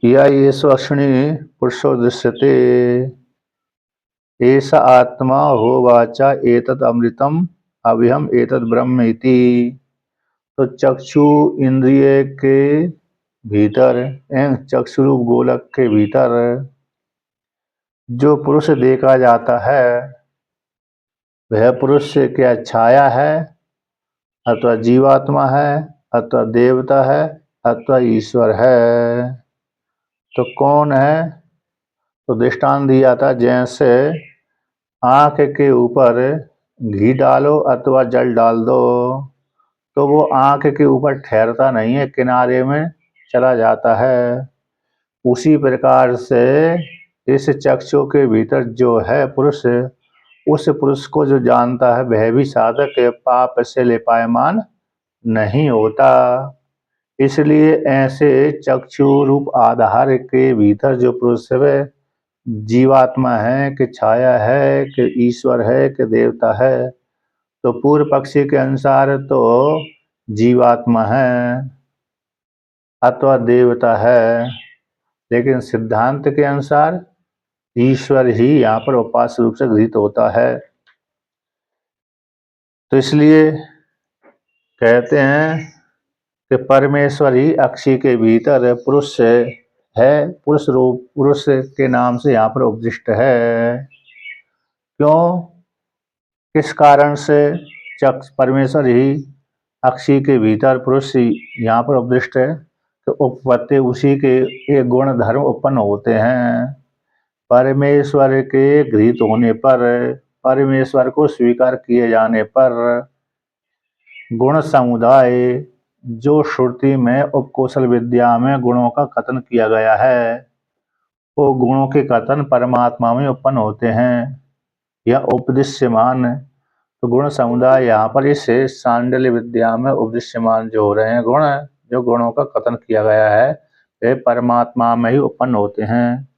या येष्वक्ष्णी पुरुषो दृश्यते एष आत्मा होवाचा एतत् अमृतम अभयम एतत् ब्रह्म इति। तो चक्षु इंद्रिय के भीतर चक्षु रूप गोलक के भीतर जो पुरुष देखा जाता है वह पुरुष क्या छाया है अथवा जीवात्मा है अथवा देवता है अथवा ईश्वर है। तो कौन है? तो दृष्टांत दिया था जैसे आँख के ऊपर घी डालो अथवा जल डाल दो तो वो आँख के ऊपर ठहरता नहीं है, किनारे में चला जाता है। उसी प्रकार से इस चक्षु के भीतर जो है पुरुष, उस पुरुष को जो जानता है वह भी साधक के पाप से लिपायमान नहीं होता। इसलिए ऐसे चक्षु रूप आधार के भीतर जो पुरुष है वह जीवात्मा है कि छाया है कि ईश्वर है कि देवता है। तो पूर्व पक्षी के अनुसार तो जीवात्मा है अथवा देवता है, लेकिन सिद्धांत के अनुसार ईश्वर ही यहाँ पर उपास्य रूप से गृहीत होता है। तो इसलिए कहते हैं कि परमेश्वर ही अक्षी के भीतर पुरुष है, पुरुष रूप पुरुष के नाम से यहाँ पर उपदिष्ट है। क्यों, किस कारण से परमेश्वर ही अक्षी के भीतर पुरुष यहाँ पर उपदिष्ट है? तो उपपत्ति उसी के ये गुण धर्म उत्पन्न होते हैं। परमेश्वर के गृहीत होने पर, परमेश्वर को स्वीकार किए जाने पर गुण समुदाय जो श्रुति में उपकौशल विद्या में गुणों का कथन किया गया है वो गुणों के कथन परमात्मा में उत्पन्न होते हैं या उपदिश्यमान। तो गुण समुदाय यहाँ पर इस सांडल्य विद्या में उपदिश्यमान जो हो रहे हैं गुण, जो गुणों का कथन किया गया है वे परमात्मा में ही उत्पन्न होते हैं।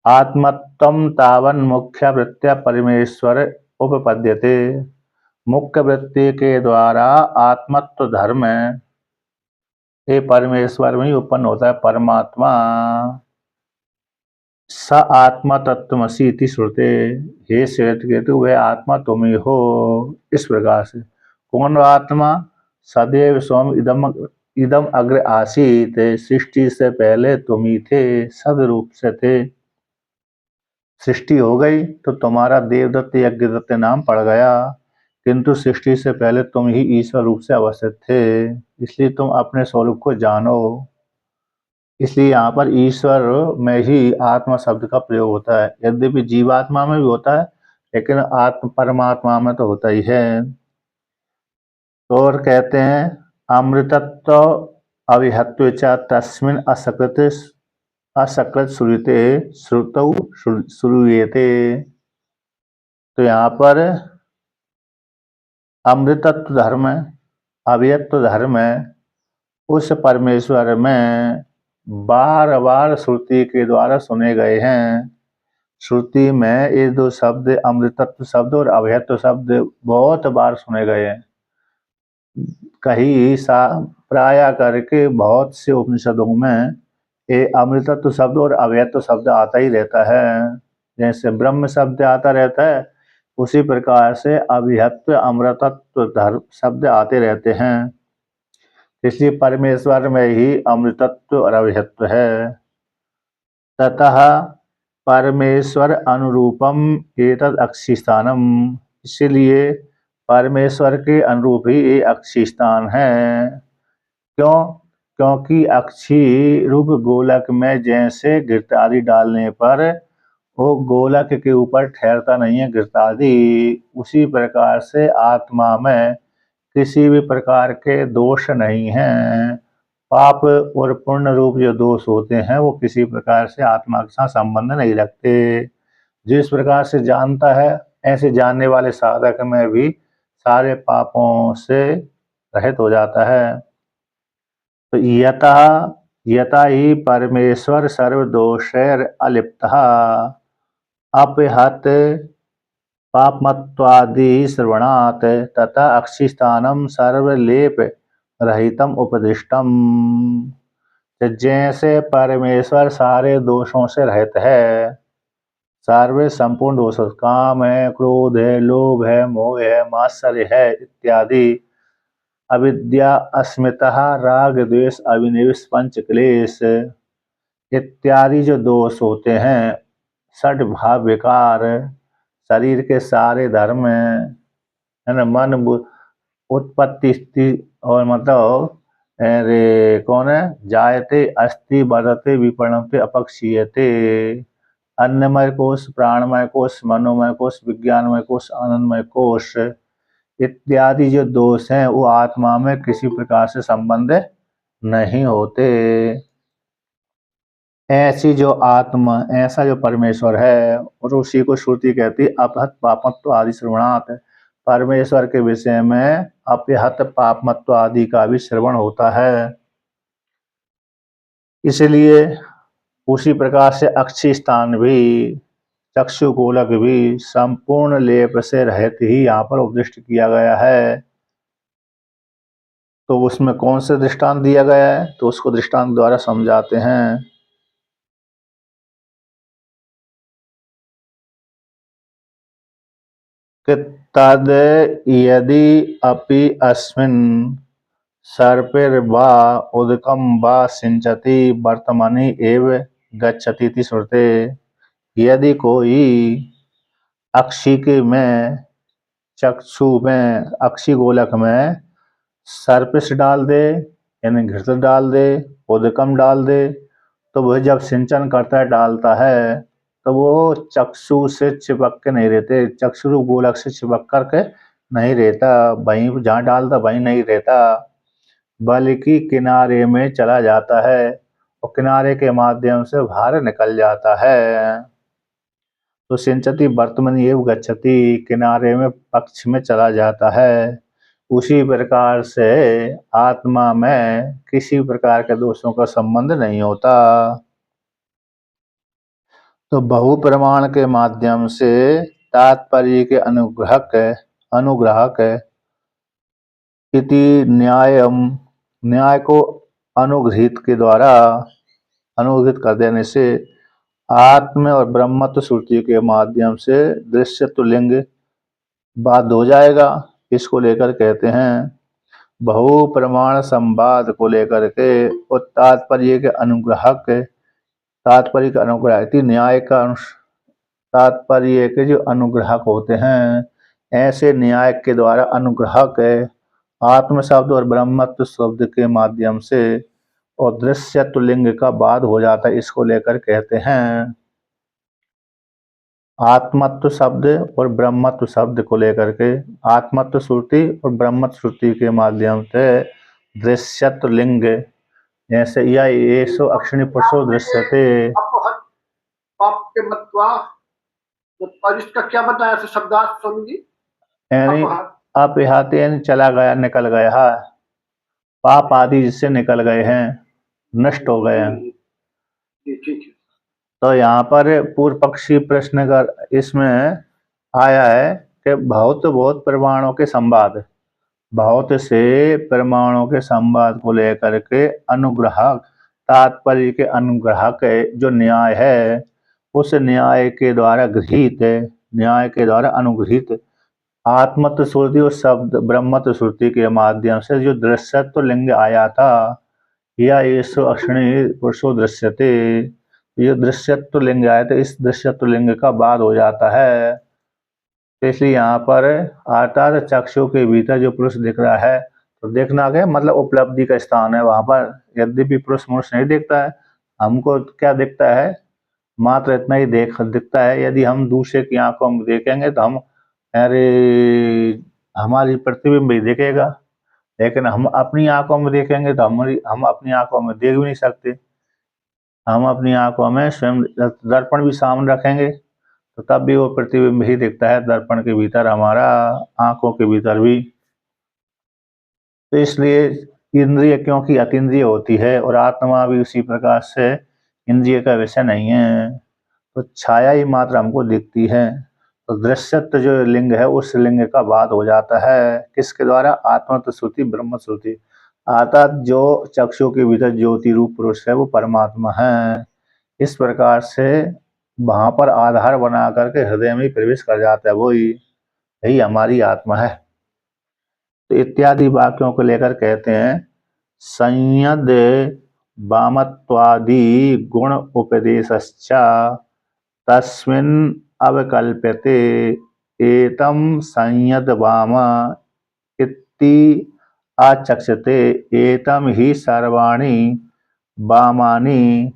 आत्मत्वम तावन मुख्य वृत्त्या परमेश्वर उपपद्यते। मुख्य वृत्ति के द्वारा आत्मत्व धर्म ये परमेश्वर में ही उत्पन्न होता है। परमात्मा स आत्मा तत्वमसि इति श्रुते, हे श्वेत केतु वह आत्मा तुम ही हो। इस प्रकार से कौन आत्मा? सदैव स्वम इदम इदम अग्र आसीत, सृष्टि से पहले तुम ही थे, सद रूप से थे। सृष्टि हो गई तो तुम्हारा देवदत्त यज्ञदत्त नाम पड़ गया, किंतु सृष्टि से पहले तुम ही ईश्वर रूप से अवस्थित थे, इसलिए तुम अपने स्वरूप को जानो। इसलिए यहाँ पर ईश्वर में ही आत्मा शब्द का प्रयोग होता है। यद्यपि जीवात्मा में भी होता है लेकिन आत्म परमात्मा में तो होता ही है। तो और कहते हैं अमृतत्व अविहत्व च तस्मिन् असकृत असकृत श्रुते श्रुतौ श्रूयते। तो यहाँ पर अमृतत्व धर्म अव्यत्व धर्म उस परमेश्वर में बार बार श्रुति के द्वारा सुने गए हैं। श्रुति में ये दो शब्द अमृतत्व शब्द और अभयत्व शब्द बहुत बार सुने गए हैं। कहीं प्राय करके बहुत से उपनिषदों में ये अमृतत्व शब्द और अभयत्व शब्द आता ही रहता है। जैसे ब्रह्म शब्द आता रहता है उसी प्रकार से अभिहत्व अमृतत्व धर्म शब्द आते रहते हैं। इसलिए परमेश्वर में ही अमृतत्व और अभयत्व है। ततः परमेश्वर अनुरूपम एतद अक्षिस्थानम, इसलिए परमेश्वर के अनुरूप ही ये अक्षिस्थान है। क्यों? क्योंकि अक्षी रूप गोलक में जैसे घृतादि डालने पर वो गोलक के ऊपर ठहरता नहीं है घृतादि, उसी प्रकार से आत्मा में किसी भी प्रकार के दोष नहीं हैं। पाप और पूर्ण रूप जो दोष होते हैं वो किसी प्रकार से आत्मा के साथ संबंध नहीं रखते। जिस प्रकार से जानता है ऐसे जानने वाले साधक में भी सारे पापों से रहित हो जाता है। तो यथा ही परमेश्वर सर्वदोषैर अलिप्तः अपहत पापमत्वादि श्रवणात् तथा अक्षिस्थानम सर्वलेप रहितम उपदिष्टम। तो जैसे परमेश्वर सारे दोषों से रहित है, सर्वे संपूर्ण दोष, काम है, क्रोध है, लोभ है, मोह है, मात्सर्य है इत्यादि, अविद्या, अस्मिता, राग, द्वेष, अभिनिवेश, पंच क्लेश इत्यादि जो दोष होते हैं, षड भाव विकार, शरीर के सारे धर्म है ना, मन उत्पत्ति स्थिति और मतलब अरे कौन है, जायते अस्ति वर्धते विपणते अपक्षीयते, अन्नमय कोश, प्राणमय कोश, मनोमय कोश, विज्ञानमय कोश, आनंदमय कोश इत्यादि जो दोष हैं वो आत्मा में किसी प्रकार से संबंध नहीं होते। ऐसी जो आत्मा, ऐसा जो परमेश्वर है, और उसी को श्रुति कहती है अपहत पापमत्व आदि श्रवणात्, परमेश्वर के विषय में अपहत पापमत्व आदि का भी श्रवण होता है। इसलिए उसी प्रकार से अक्षी स्थान भी, चक्षु गोलक भी संपूर्ण लेप से रहित ही यहाँ पर उपदिष्ट किया गया है। तो उसमें कौन से दृष्टांत दिया गया है, तो उसको दृष्टांत द्वारा समझाते हैं। कि तद यदि अपि अस्मिन् सर्पिर्वा उदकं वा सिंचति वर्तमनि एव गच्छति इति श्रुते, यदि कोई अक्षिक में, चक्षु में, अक्षि गोलक में सर्पिस डाल दे यानी घृत डाल दे, उदकम डाल दे, तो वह जब सिंचन करता है, डालता है, तो वो चक्षु से चिपक के नहीं रहते, चक्षु गोलक से चिपक करके नहीं रहता, वहीं जहाँ डालता वहीं नहीं रहता, बल्कि किनारे में चला जाता है और किनारे के माध्यम से बाहर निकल जाता है। तो सिंचति वर्तमनि एव गच्छति, किनारे में पक्ष में चला जाता है। उसी प्रकार से आत्मा में किसी प्रकार के दोषों का संबंध नहीं होता। तो बहु प्रमाण के माध्यम से तात्पर्य के अनुग्राहक इति न्याय को अनुग्रहित के द्वारा अनुग्रहित कर देने से आत्म और ब्रह्मत्व श्रुति के माध्यम से दृश्यत्व लिंग बाध हो जाएगा। इसको लेकर कहते हैं बहु प्रमाण संवाद को लेकर के और तात्पर्य के अनुग्राहक, तात्पर्य का अनुग्रह न्याय का तात्पर्य के जो अनुग्राहक होते हैं, ऐसे न्याय के द्वारा अनुग्राहक आत्म शब्द और ब्रह्मत्व शब्द के माध्यम से और दृश्यत्व लिंग का बाध हो जाता है। इसको लेकर कहते हैं आत्मत्व शब्द और ब्रह्मत्व शब्द को लेकर के, आत्मत्व श्रुति और ब्रह्मत्व श्रुति के माध्यम से दृश्यत्व लिंग, जैसे या येषु अक्षिणी पुरुषो दृश्यते। पाप के मत्वा, और इसका क्या बताया शब्दार्थ स्वामी जी? यानी अपहाते यानी चला गया, निकल गया, पाप आदि जिससे निकल गए हैं, नष्ट हो गए हैं। ठीक है। तो यहाँ पर पूर्व पक्षी प्रश्न कर इसमें आया है कि बहुत प्रमाणों के संवाद, बहुत से प्रमाणों के संवाद को लेकर के अनुग्राहक, तात्पर्य के अनुग्राहक जो न्याय है, उस न्याय के द्वारा गृहीत, न्याय के द्वारा अनुग्रहित आत्मत्व श्रुति और शब्द ब्रह्मत्व श्रुति के माध्यम से जो दृश्यत्व लिंग आया था, या येषु अक्षिणी पुरुषो दृश्यते, ये दृश्यत्व लिंग आया था, इस दृश्यत्व लिंग का बाध हो जाता है। तो इसलिए यहाँ पर आता है चक्षु के भीतर जो पुरुष दिख रहा है, तो देखना क्या मतलब उपलब्धि का स्थान है वहां पर। यद्यपि पुरुष मनुष्य नहीं दिखता है, हमको क्या दिखता है, मात्र इतना ही दिखता है। यदि हम दूसरे की आंखों में देखेंगे तो हम अरे हमारी प्रतिबिंब भी दिखेगा, लेकिन हम अपनी आंखों में देखेंगे तो हम अपनी आंखों में देख भी नहीं सकते। हम अपनी आंखों में स्वयं दर्पण भी सामने रखेंगे तो तब भी वो प्रतिबिंब ही दिखता है दर्पण के भीतर, हमारा आंखों के भीतर भी। तो इसलिए इंद्रिय क्योंकि अतीन्द्रिय होती है और आत्मा भी उसी प्रकार से इंद्रिय का विषय नहीं है, तो छाया ही मात्र हमको दिखती है। तो दृश्यत्व जो लिंग है उस लिंग का बाध हो जाता है, किसके द्वारा, आत्मत्व श्रुति ब्रह्म श्रुति। अर्थात जो चक्षु के भीतर ज्योति रूप पुरुष है वो परमात्मा है। इस प्रकार से वहां पर आधार बना करके हृदय में प्रवेश कर जाता है, वही यही हमारी आत्मा है। तो इत्यादि वाक्यों को लेकर कहते हैं संयद वामत्वादि गुण उपदेशश्च तस्मिन् अवकल्प्यते एतं संयद वाम इति आचक्षते एतं हि सर्वाणि वामानि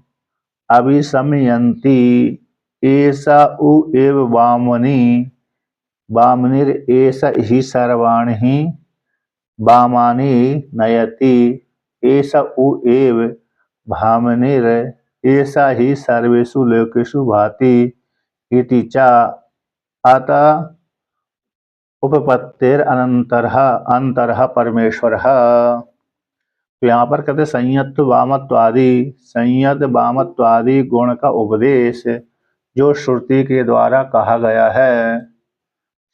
अभिसमयन्ति एष उ एव वामनि वामनिर एष हि सर्वाणि वामानि नयति एष उ एव भामनिर एषा हि सर्वेषु लोकेषु भाति इति च अतः उपपत्तिर अनंतरः अंतरः परमेश्वरः। तो यहाँ पर कहते संयत वामत्वादि गुण का उपदेश जो श्रुति के द्वारा कहा गया है,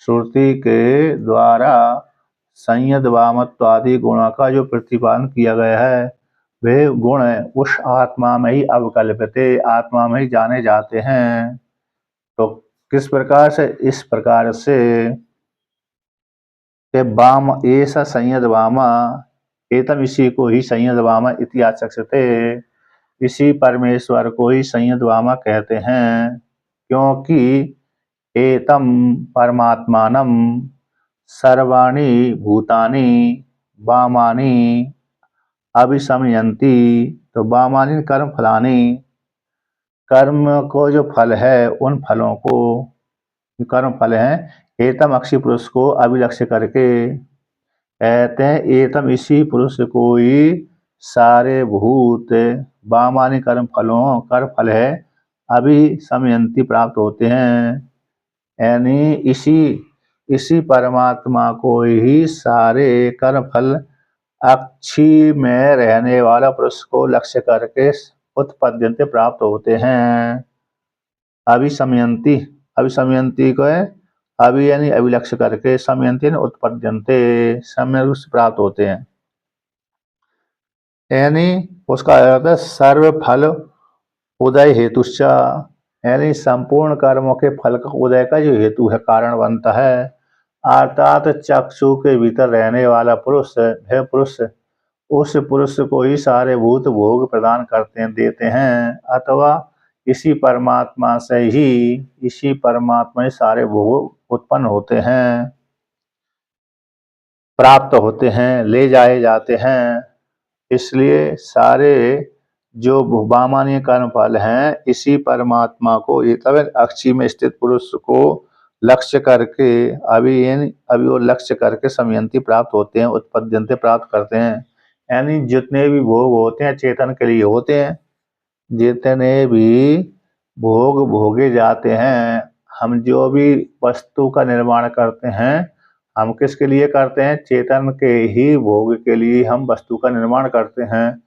श्रुति के द्वारा संयत वामत्वादि गुणों का जो प्रतिपादन किया गया है वे गुण उस आत्मा में ही अवकल्प्यते, आत्मा में ही जाने जाते हैं। तो किस प्रकार से? इस प्रकार से वाम ऐसा संयत वामा एतम, इसी को ही संयत वामा इति आचक्षते, इसी परमेश्वर को ही संयत वामा कहते हैं, क्योंकि एतम परमात्मानम सर्वाणि भूतानि वामानि अभिसमयन्ति। तो वामानि कर्म फलानि, कर्म को जो फल है उन फलों को, कर्म फल हैं एतम अक्षी पुरुष को अभिलक्ष्य करके कहते हैं एतम, इसी पुरुष को ही सारे भूत वामानि कर्म फलों, कर्म फल है अभिसमयन्ति प्राप्त होते हैं, यानी इसी परमात्मा को ही सारे कर्म फल अक्षी में रहने वाला पुरुष को लक्ष्य करके उत्पद्यन्ते प्राप्त होते हैं। अभिसमयन्ति, अभिसमयन्ति को है अभि यानी अभिलक्ष्य करके, समयन्ति उत्पद्यन्ते समय रूप से प्राप्त होते हैं, यानी उसका अर्थ है सर्व फल उदय हेतुश्च, यानी संपूर्ण कर्मों के फल का उदय का जो हेतु है, कारण बनता है। अर्थात चक्षु के भीतर रहने वाला पुरुष है पुरुष, उस पुरुष को ही सारे भूत भोग प्रदान करते हैं, देते हैं, अथवा इसी परमात्मा से ही, इसी परमात्मा ही सारे भोग उत्पन्न होते हैं, प्राप्त होते हैं, ले जाए जाते हैं। इसलिए सारे जो वामानीय कर्म फल हैं इसी परमात्मा को, ये तब अक्षी में स्थित पुरुष को लक्ष्य करके अभी वो लक्ष्य करके समयंती प्राप्त होते हैं, उत्पद्यन्ते प्राप्त करते हैं, यानी जितने भी भोग होते हैं चेतन के लिए होते हैं, जितने भी भोग भोगे जाते हैं, हम जो भी वस्तु का निर्माण करते हैं हम किसके लिए करते हैं? चेतन के ही भोग के लिए हम वस्तु का निर्माण करते हैं।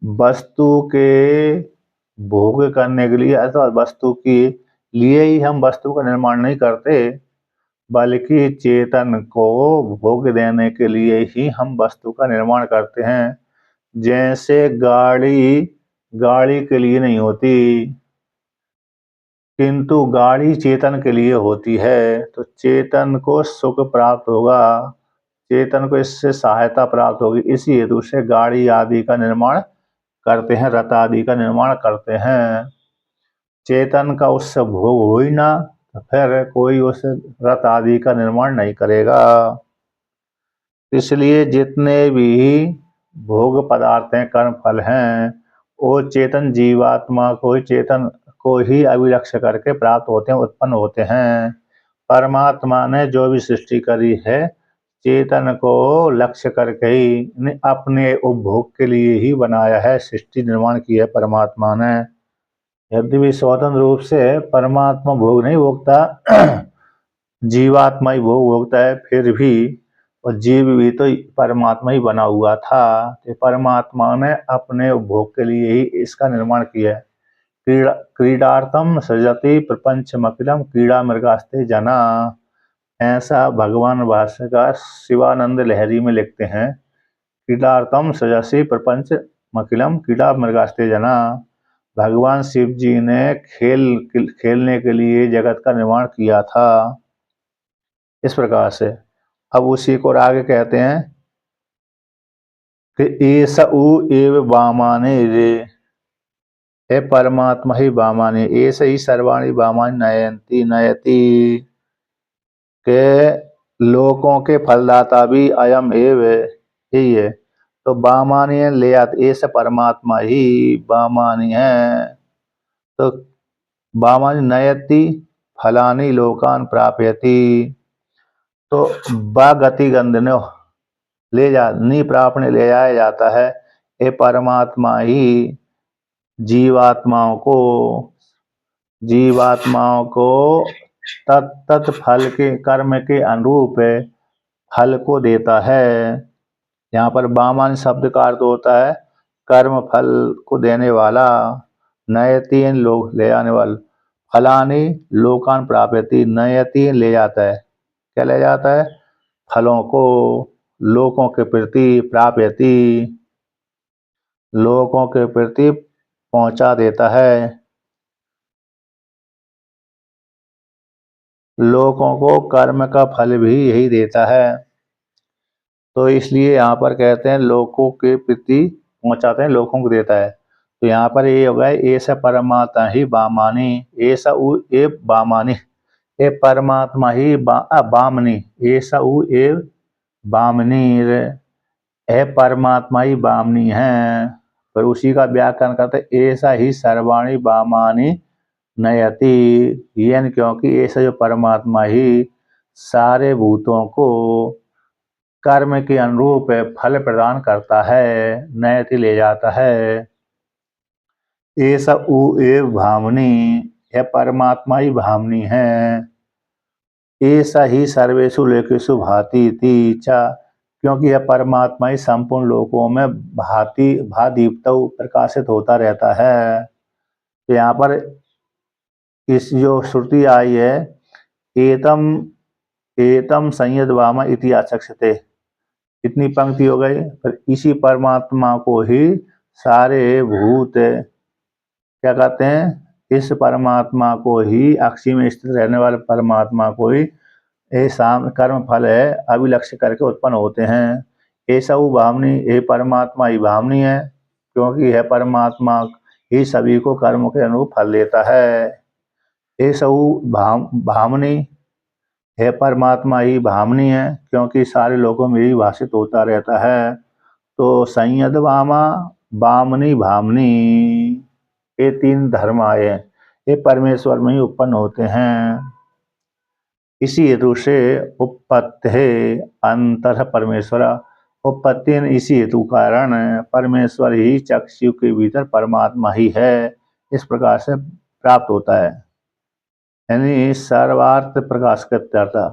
वस्तु के भोग करने के लिए अथवा वस्तु के लिए ही हम वस्तु का निर्माण नहीं करते, बल्कि चेतन को भोग देने के लिए ही हम वस्तु का निर्माण करते हैं। जैसे गाड़ी के लिए नहीं होती, किंतु गाड़ी चेतन के लिए होती है, तो चेतन को सुख प्राप्त होगा, चेतन को इससे सहायता प्राप्त होगी, इसी हेतु से गाड़ी आदि का निर्माण करते हैं, रथ आदि का निर्माण करते हैं। चेतन का उससे भोग हो ही ना, तो फिर कोई उस रथ आदि का निर्माण नहीं करेगा। इसलिए जितने भी भोग पदार्थ हैं, कर्म फल हैं, वो चेतन जीवात्मा को ही, चेतन को ही अभिलक्ष्य करके प्राप्त होते हैं, उत्पन्न होते हैं। परमात्मा ने जो भी सृष्टि करी है चेतन को लक्ष्य करके ही, अपने उपभोग के लिए ही बनाया है, सृष्टि निर्माण की है परमात्मा ने। यद्यपि स्वतंत्र रूप से परमात्मा भोग नहीं भोगता, जीवात्मा ही भोग भोगता है, फिर भी और जीव भी तो परमात्मा ही बना हुआ था, तो परमात्मा ने अपने उपभोग के लिए ही इसका निर्माण किया है। क्रीडार्थम सृजति प्रपंचमखिलम क्रीड़ा मृगास्ते जना, ऐसा भगवान भाष्यकार शिवानंद लहरी में लिखते हैं। क्रीडार्थम सजसी प्रपंच मकिलम क्रीडा मृगास्ते जना। भगवान शिव जी ने खेलने के लिए जगत का निर्माण किया था। इस प्रकार से अब उसी को आगे कहते हैं कि एस उ एव वामाने रे, हे परमात्मा ही वामानी, ऐसे ही सर्वाणी वामानी नयंती नयति, के लोकों के फलदाता भी अयम एव ही है। तो वामानी ले आते, ऐसे परमात्मा ही वामानी है। तो वामानी नयति फलानी लोकान प्राप्यति, तो बा गति गंधनो ले जा नी प्रापने ले जाया जाता है। ये परमात्मा ही जीवात्माओं को तत् फल के कर्म के अनुरूप फल को देता है। यहाँ पर वामन शब्द का अर्थ होता है कर्म फल को देने वाला। नयतीन लोग ले जाने वाला, फलानी लोकान प्राप्यति, नयतीन ले जाता है, क्या ले जाता है? फलों को, लोकों के प्रति, प्राप्यति लोगों के प्रति पहुंचा देता है, लोगों को कर्म का फल भी यही देता है। तो इसलिए यहाँ पर कहते हैं लोगों के प्रति पहुंचाते हैं, लोगों को देता है। तो यहाँ पर ये हो गया ऐसा परमात्मा ही बामानी, ऐसा उ ए बामानी, ए परमात्मा ही बामनी, ऐसा उ ए बामनी, है परमात्मा ही बामनी है। पर उसी का व्याकरण करते ऐसा ही सर्वाणी बामानी नयति, यानी क्योंकि ऐसा जो परमात्मा ही सारे भूतों को कर्म के अनुरूप फल प्रदान करता है, नयति ले जाता है। ऐसा उ एव भामनी, यह परमात्मा ही भामनी है। ऐसा ही सर्वेषु लोकेषु भाति इति च, क्योंकि यह परमात्मा ही संपूर्ण लोकों में भादीप्त प्रकाशित होता रहता है। तो यहाँ पर इस जो श्रुति आई है एतम संयद वामा इति आचक्षते, इतनी पंक्ति हो गई। पर इसी परमात्मा को ही सारे भूत क्या कहते हैं? इस परमात्मा को ही, अक्षी में स्थित रहने वाले परमात्मा को ही कर्म फल है अभिलक्ष्य करके उत्पन्न होते हैं। ऐसा वो भावनी, ये परमात्मा ही भावनी है, क्योंकि यह परमात्मा ही सभी को कर्म के अनुरूप फल देता है। ऐसा वो भावनी है, परमात्मा ही भावनी है, क्योंकि सारे लोगों में ही भाषित होता रहता है। तो संयद वामा, बामनी, भामनी, ये तीन धर्म आए, ये परमेश्वर में ही उत्पन्न होते हैं। इसी हेतु से उपपत्ति अंतर परमेश्वर, उपपत्ति इसी हेतु कारण परमेश्वर ही चक्षु के भीतर परमात्मा ही है, इस प्रकार से प्राप्त होता है। यानी सर्वार्थ प्रकाश करता,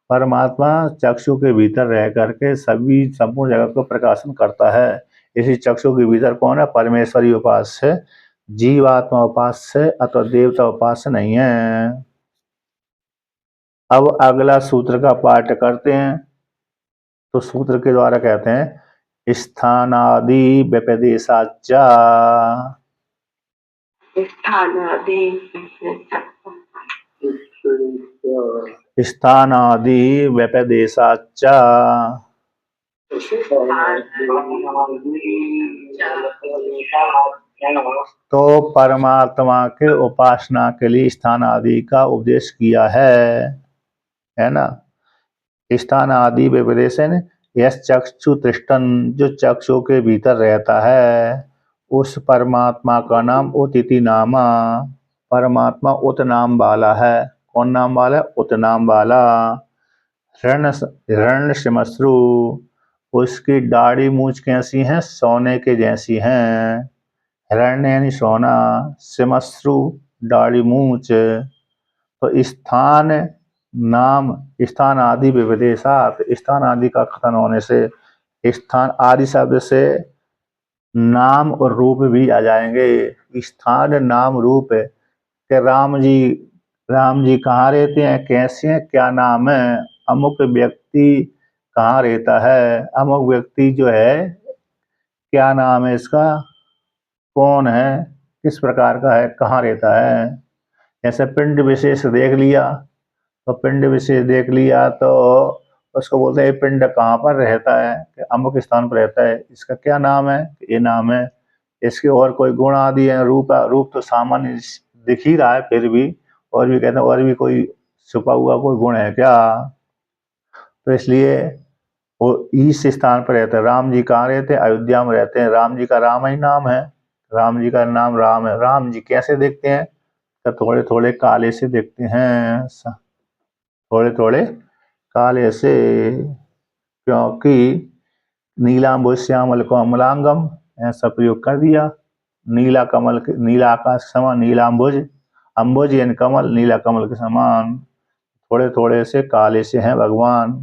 परमात्मा चक्षु के भीतर रह करके सभी संपूर्ण जगत को प्रकाशन करता है। इसी चक्षु के भीतर कौन है? परमेश्वर ही उपास्य है, जीवात्मा उपास्य अथवा देवता उपास्य नहीं है। अब अगला सूत्र का पाठ करते हैं। तो सूत्र के द्वारा कहते हैं स्थानादि व्यपदेशाचा, स्थानादि व्यपदेशाचा, तो परमात्मा के उपासना के लिए स्थान आदि का उपदेश किया है ना। स्थान आदि व्यपदेश है, यस चक्षु तिष्ठन, जो चक्षु के भीतर रहता है, उस परमात्मा का नाम उतिति नामा, परमात्मा उत नाम वाला है। कौन नाम वाला है? उत नाम वाला। हिरण्यश्मश्रु, उसकी दाढ़ी मूछ कैसी हैं? सोने के जैसी हैं। हिरण्य यानी सोना, श्मश्रु दाढ़ी मूछ। तो स्थान नाम, स्थान आदि विविदेशात, स्थान आदि का कथन होने से स्थान आदि शब्द से नाम और रूप भी आ जाएंगे। स्थान नाम रूप के राम जी कहाँ रहते हैं, कैसे हैं, क्या नाम है, अमुक व्यक्ति कहाँ रहता है, अमुक व्यक्ति जो है क्या नाम है इसका, कौन है, किस प्रकार का है, कहाँ रहता है। जैसे पिंड विशेष देख लिया, तो पिंड विशेष देख लिया तो उसको बोलते हैं ये पिंड कहाँ पर रहता है, कि अमुक स्थान पर रहता है, इसका क्या नाम है, ये नाम है। इसके और कोई गुण आदि है, रूप रूप तो सामान्य दिख ही रहा है, फिर भी और भी कहते हैं और भी कोई छुपा हुआ कोई गुण है क्या। तो इसलिए वो इस स्थान पर रहते हैं। राम जी कहाँ रहते हैं, अयोध्या में रहते हैं। राम जी का राम ही नाम है, राम जी का नाम राम है। राम जी कैसे देखते हैं, तो थोड़े थोड़े काले से देखते हैं, थोड़े थोड़े काले से, क्योंकि नीलाम्बुज श्यामल को अमलांगम, ऐसा प्रयोग कर दिया। नीला कमल के, नीला आकाश के समान नीलाम्बुज, अम्बुज यानी कमल, नीला कमल के समान, थोड़े थोड़े से काले से हैं भगवान।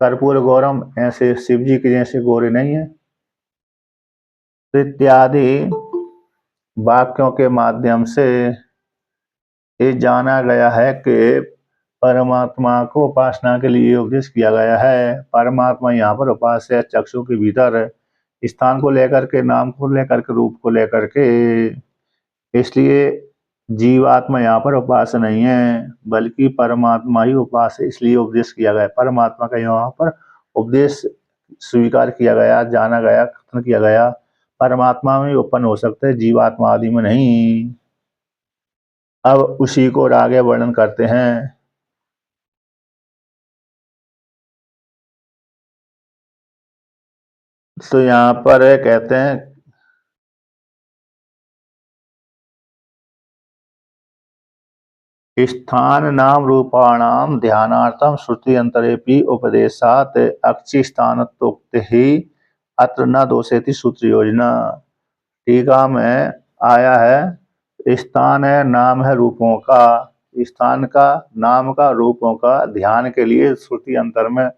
कर्पूर गौरम, ऐसे शिव जी के जैसे गोरे नहीं है। इत्यादि वाक्यों के माध्यम से ये जाना गया है कि परमात्मा को उपासना के लिए उपदेश किया गया है। परमात्मा यहाँ पर उपास्य है, चक्षु के भीतर, स्थान को लेकर के, नाम को लेकर के, रूप को लेकर के। इसलिए जीवात्मा यहाँ पर उपास्य नहीं है, बल्कि परमात्मा ही उपास्य है, इसलिए उपदेश किया गया। परमात्मा का यहाँ पर उपदेश स्वीकार किया गया, जाना गया, कथन किया गया। परमात्मा में उत्पन्न हो सकते हैं, जीवात्मा आदि में नहीं। अब उसी को आगे वर्णन करते हैं। तो यहाँ पर कहते हैं, स्थान नाम रूपाणाम ध्यानार्थम श्रुति अंतरेपि उपदेशात अक्षि स्थानत्वोक्ति ही अत्र न दोषेति सूत्र योजना। टीका में आया है, स्थान है, नाम है रूपों का, स्थान का, नाम का, रूपों का ध्यान के लिए श्रुति अंतर में,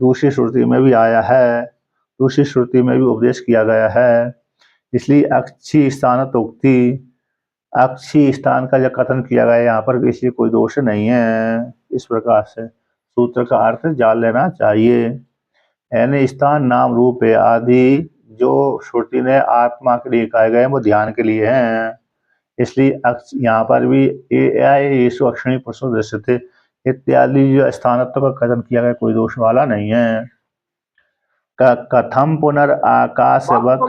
दूसरी श्रुति में भी आया है, दूसरी श्रुति में भी उपदेश किया गया है। इसलिए अक्षी स्थानत्वोक्ति, अक्षी स्थान का जो कथन किया गया है यहाँ पर, किसी कोई दोष नहीं है। इस प्रकार से सूत्र का अर्थ जान लेना चाहिए। यानी स्थान, नाम, रूप आदि जो श्रुति ने आत्मा के लिए कहे गए वो ध्यान के लिए हैं। इसलिए यहाँ पर भी येषु अक्षणी पुरुषो दृश्यते इत्यादि जो स्थानत्व का कथन किया गया कोई दोष वाला नहीं है। कथम पुनर्आकाशवत्,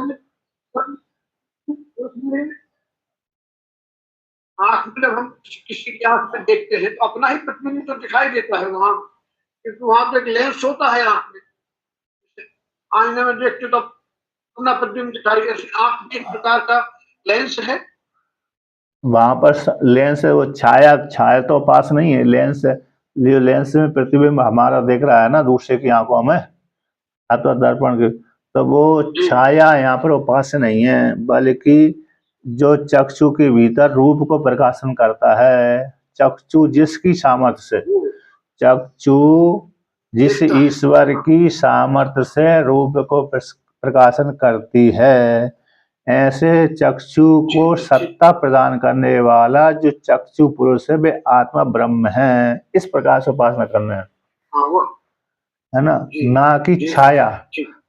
आंख में जब हम किसी की आंख में देखते हैं तो अपना ही प्रतिबिंब तो दिखाई देता है वहां, क्योंकि वहां तो एक लेंस होता है आंख में। आईने में देखते तो अपना प्रतिबिंब दिखाई देता, आंख भी एक प्रकार का लेंस है। वहां पर लेंस है, वो छाया, छाया तो पास नहीं है, लेंस है। लेंस में प्रतिबिंब हमारा देख रहा है ना दूसरे की आंखों में, अथवा दर्पण की, तो वो छाया यहाँ पर उपास्य नहीं है, बल्कि जो चक्षु के भीतर रूप को प्रकाशन करता है। चक्षु जिसकी सामर्थ्य से, चक्षु जिस ईश्वर की सामर्थ्य से रूप को प्रकाशन करती है, ऐसे चक्षु को सत्ता प्रदान करने वाला जो चक्षु पुरुष है वे आत्मा ब्रह्म है। इस प्रकार से उपासना करना है ना, ना कि छाया।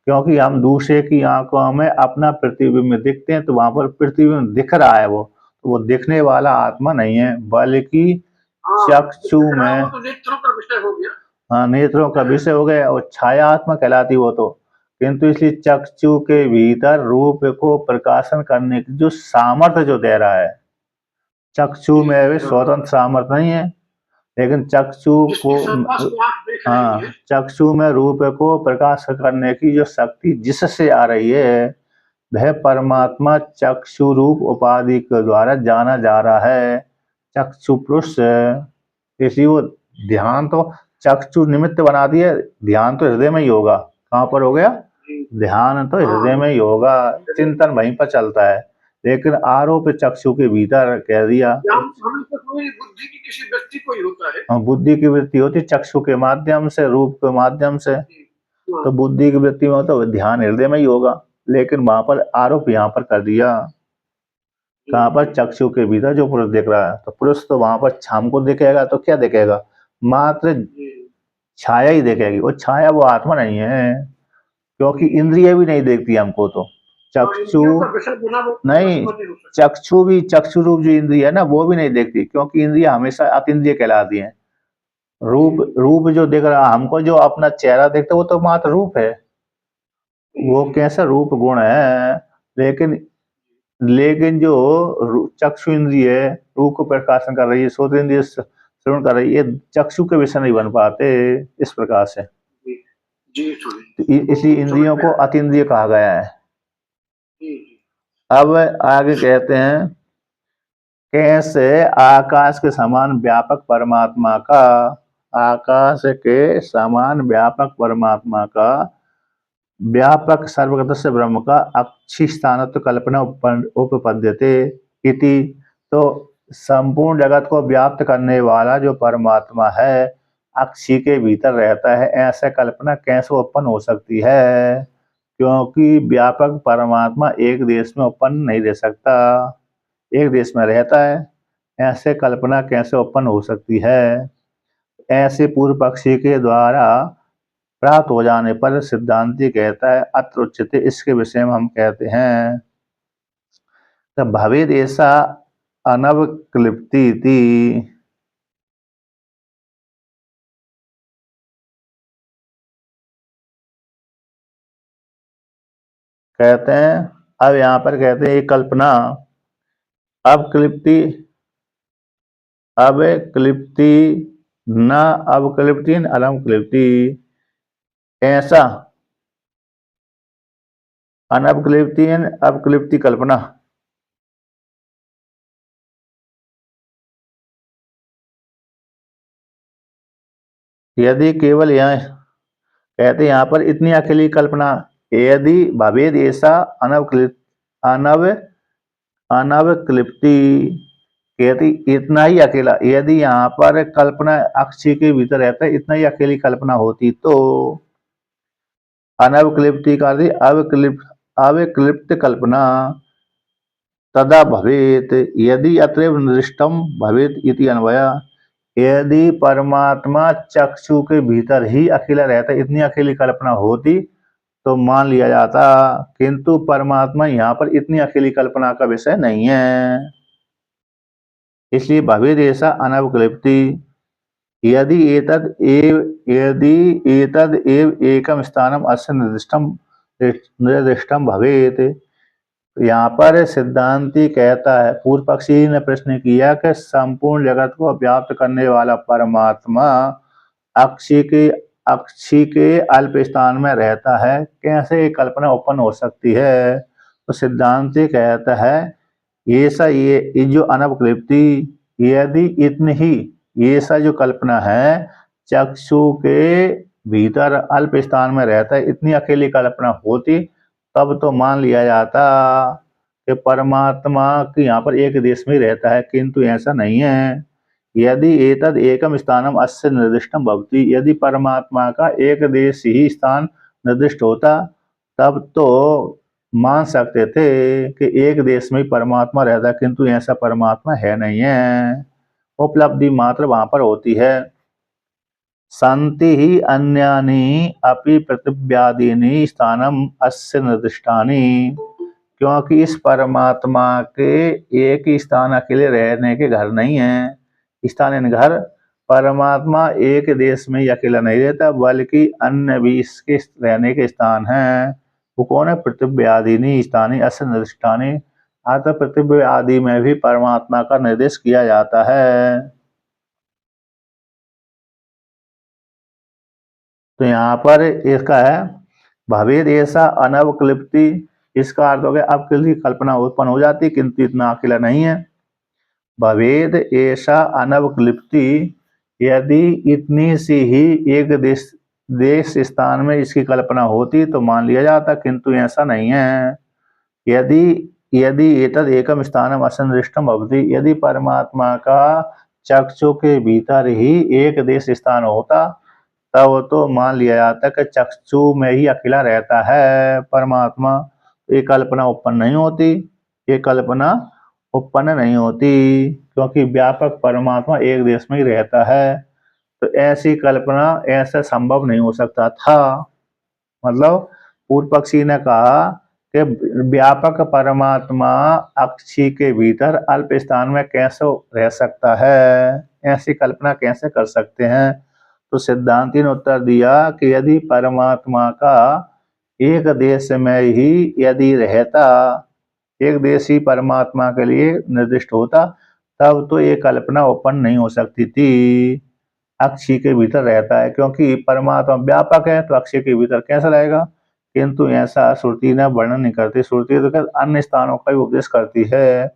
क्योंकि हम दूसरे की आंखों में अपना प्रतिबिंब दिखते हैं तो वहां पर प्रतिबिंब दिख रहा है, तो वो दिखने वाला आत्मा नहीं है, बल्कि चक्षु में, नेत्रों का विषय हो गया। हाँ, नेत्रों का विषय हो गया और छाया आत्मा कहलाती वो तो। किंतु इसलिए चक्षु के भीतर रूप को प्रकाशन करने की जो सामर्थ्य जो दे रहा है, चक्षु में भी स्वतंत्र सामर्थ्य नहीं है, लेकिन चक्षु को, हाँ, चक्षु में रूप को प्रकाश करने की जो शक्ति जिससे आ रही है वह परमात्मा चक्षु रूप उपाधि के द्वारा जाना जा रहा है, चक्षु पुरुष। इसलिए वो ध्यान तो चक्षु निमित्त बना दिया, ध्यान तो हृदय में ही होगा। कहाँ पर हो गया ध्यान, तो हृदय में ही होगा, चिंतन वहीं पर चलता है, लेकिन आरोप चक्षु के भीतर कह दिया। बुद्धि की किसी व्यक्ति को ही होता है, बुद्धि की वृत्ति होती चक्षु के माध्यम से, रूप के माध्यम से, तो बुद्धि की वृत्ति में तो ध्यान हृदय में ही होगा, लेकिन वहां पर आरोप यहाँ पर कर दिया। कहाँ पर, चक्षु के भीतर जो पुरुष देख रहा है, तो पुरुष तो वहां पर छाम को देखेगा तो क्या देखेगा, मात्र छाया ही देखेगी, वो छाया वो आत्मा नहीं है। क्योंकि इंद्रिय भी नहीं देखती हमको। तो चक्षु इंद्रियों का विषय बिना वो नहीं, वस्तु नहीं हो सकती। चक्षु भी, चक्षु रूप जो इंद्रिय है ना वो भी नहीं देखती, क्योंकि इंद्रिय हमेशा अतीन्द्रिय कहलाती है। रूप रूप जो देख रहा हमको, जो अपना चेहरा देखते वो तो मात्र रूप है, वो कैसा रूप गुण है। लेकिन लेकिन जो चक्षु इंद्रिय है रूप को प्रकाशन कर रही है, श्रोत इंद्रिय श्रवण कर रही है, ये चक्षु के विषय नहीं बन पाते इस प्रकार से। जी जी तो इसलिए इंद्रियों को अतीन्द्रिय कहा गया है। जी। अब आगे कहते हैं, कैसे आकाश के समान व्यापक परमात्मा का, आकाश के समान व्यापक परमात्मा का व्यापक सर्वगत से ब्रह्म का अक्षी स्थानत्व कल्पना उपपद्यते इति। तो संपूर्ण जगत को व्याप्त करने वाला जो परमात्मा है अक्षी के भीतर रहता है, ऐसे कल्पना कैसे उत्पन्न हो सकती है? क्योंकि व्यापक परमात्मा एक देश में उत्पन्न नहीं रह सकता, एक देश में रहता है, ऐसे कल्पना कैसे उत्पन्न हो सकती है? ऐसे पूर्व पक्षी के द्वारा प्राप्त हो जाने पर सिद्धांती कहता है अत्र उच्यते, इसके विषय में हम कहते हैं तो भवेद ऐसा अनवक्लिप्ति इति। कहते हैं, अब यहाँ पर कहते हैं ये कल्पना अवक्लिप्ति, अवक्लिप्ति न अवक्लिप्ति न अलमक्लिप्ति, ऐसा अनवक्लिप्ति न अवक्लिप्ति कल्पना। यदि केवल यहाँ कहते यहाँ पर इतनी अकेली कल्पना, यदि भवेद ऐसा अनव अनवक्लिप्ति, कहती इतना ही अकेला, यदि यहाँ पर कल्पना अक्षी के भीतर रहता है इतना ही अकेली कल्पना होती तो अनवक्लिप्ति का अवक्लिप्त कल्पना तदा भवेत, यदि अत्रैव निर्दिष्टम भवेत इति अन्वय। यदि परमात्मा चक्षु के भीतर ही अकेला रहता, इतनी अकेली कल्पना होती तो मान लिया जाता, किंतु परमात्मा यहाँ पर इतनी अकेली कल्पना का विषय नहीं है, इसलिए भवेद ऐसा अनवक्लिप्ति। यदि एतद एव एकम स्थानम अस्य निर्दिष्टम भवेत। यहाँ पर सिद्धांती कहता है, पूर्व पक्षी ने प्रश्न किया कि संपूर्ण जगत को व्याप्त करने वाला परमात्मा अक्षी के अल्प स्थान में रहता है, कैसे कल्पना उत्पन्न हो सकती है? तो सिद्धांती कहता है ये जो अनवक्लिप्ति, यदि इतनी ही ये सा जो कल्पना है चक्षु के भीतर अल्प स्थान में रहता है, इतनी अकेली कल्पना होती तब तो मान लिया जाता कि परमात्मा की यहाँ पर एक देश में रहता है, किंतु ऐसा नहीं है। यदि एतद एकम स्थानम अस्य निर्दिष्टम भवति, यदि परमात्मा का एक देश ही स्थान निर्दिष्ट होता तब तो मान सकते थे कि एक देश में ही परमात्मा रहता, किंतु ऐसा परमात्मा है नहीं है, उपलब्धि मात्र वहां पर होती है। संति ही अन्यानि अपि पृथिव्यादीनि स्थानम अस्य निर्दिष्टानि, क्योंकि इस परमात्मा के एक ही स्थान अकेले रहने के घर नहीं है, स्थान इन घर। परमात्मा एक देश में ही अकेला नहीं रहता, बल्कि अन्य भी इसके रहने के स्थान हैं। वो कौन है? पृथ्वी आदि स्थानी अस्य निर्दिष्टानि, अतः पृथ्वी आदि में भी परमात्मा का निर्देश किया जाता है। तो यहाँ पर इसका है भवेद ऐसा अनवक्लिप्ति, इसका अर्थ हो गया अब किसी कल्पना उत्पन्न हो जाती किंतु इतना अकेला नहीं है। भवेद ऐसा अनवक्लिप्ति, यदि इतनी सी ही एक देश स्थान में इसकी कल्पना होती तो मान लिया जाता, किंतु ऐसा नहीं है। यदि यदि एतद एकम स्थानम असंदृष्टम भवति, यदि परमात्मा का चक्षु के भीतर ही एक देश स्थान होता तब तो मान लिया जाता कि चक्षु में ही अकेला रहता है परमात्मा, ये कल्पना उत्पन्न नहीं होती, ये कल्पना उत्पन्न नहीं होती, क्योंकि व्यापक परमात्मा एक देश में ही रहता है, तो ऐसी कल्पना ऐसा संभव नहीं हो सकता था। मतलब पूर्व पक्षी ने कहा कि व्यापक परमात्मा अक्षी के भीतर अल्प स्थान में कैसे रह सकता है, ऐसी कल्पना कैसे कर सकते हैं। तो सिद्धांती ने उत्तर दिया कि यदि परमात्मा का एक देश में ही यदि रहता, एक देश ही परमात्मा के लिए निर्दिष्ट होता, तब तो ये कल्पना उत्पन्न नहीं हो सकती थी। अक्षी के भीतर रहता है, क्योंकि परमात्मा व्यापक है तो अक्षय के भीतर कैसे रहेगा। किंतु ऐसा श्रुति ने वर्णन नहीं करती। श्रुति तो अन्य स्थानों का ही उपदेश करती है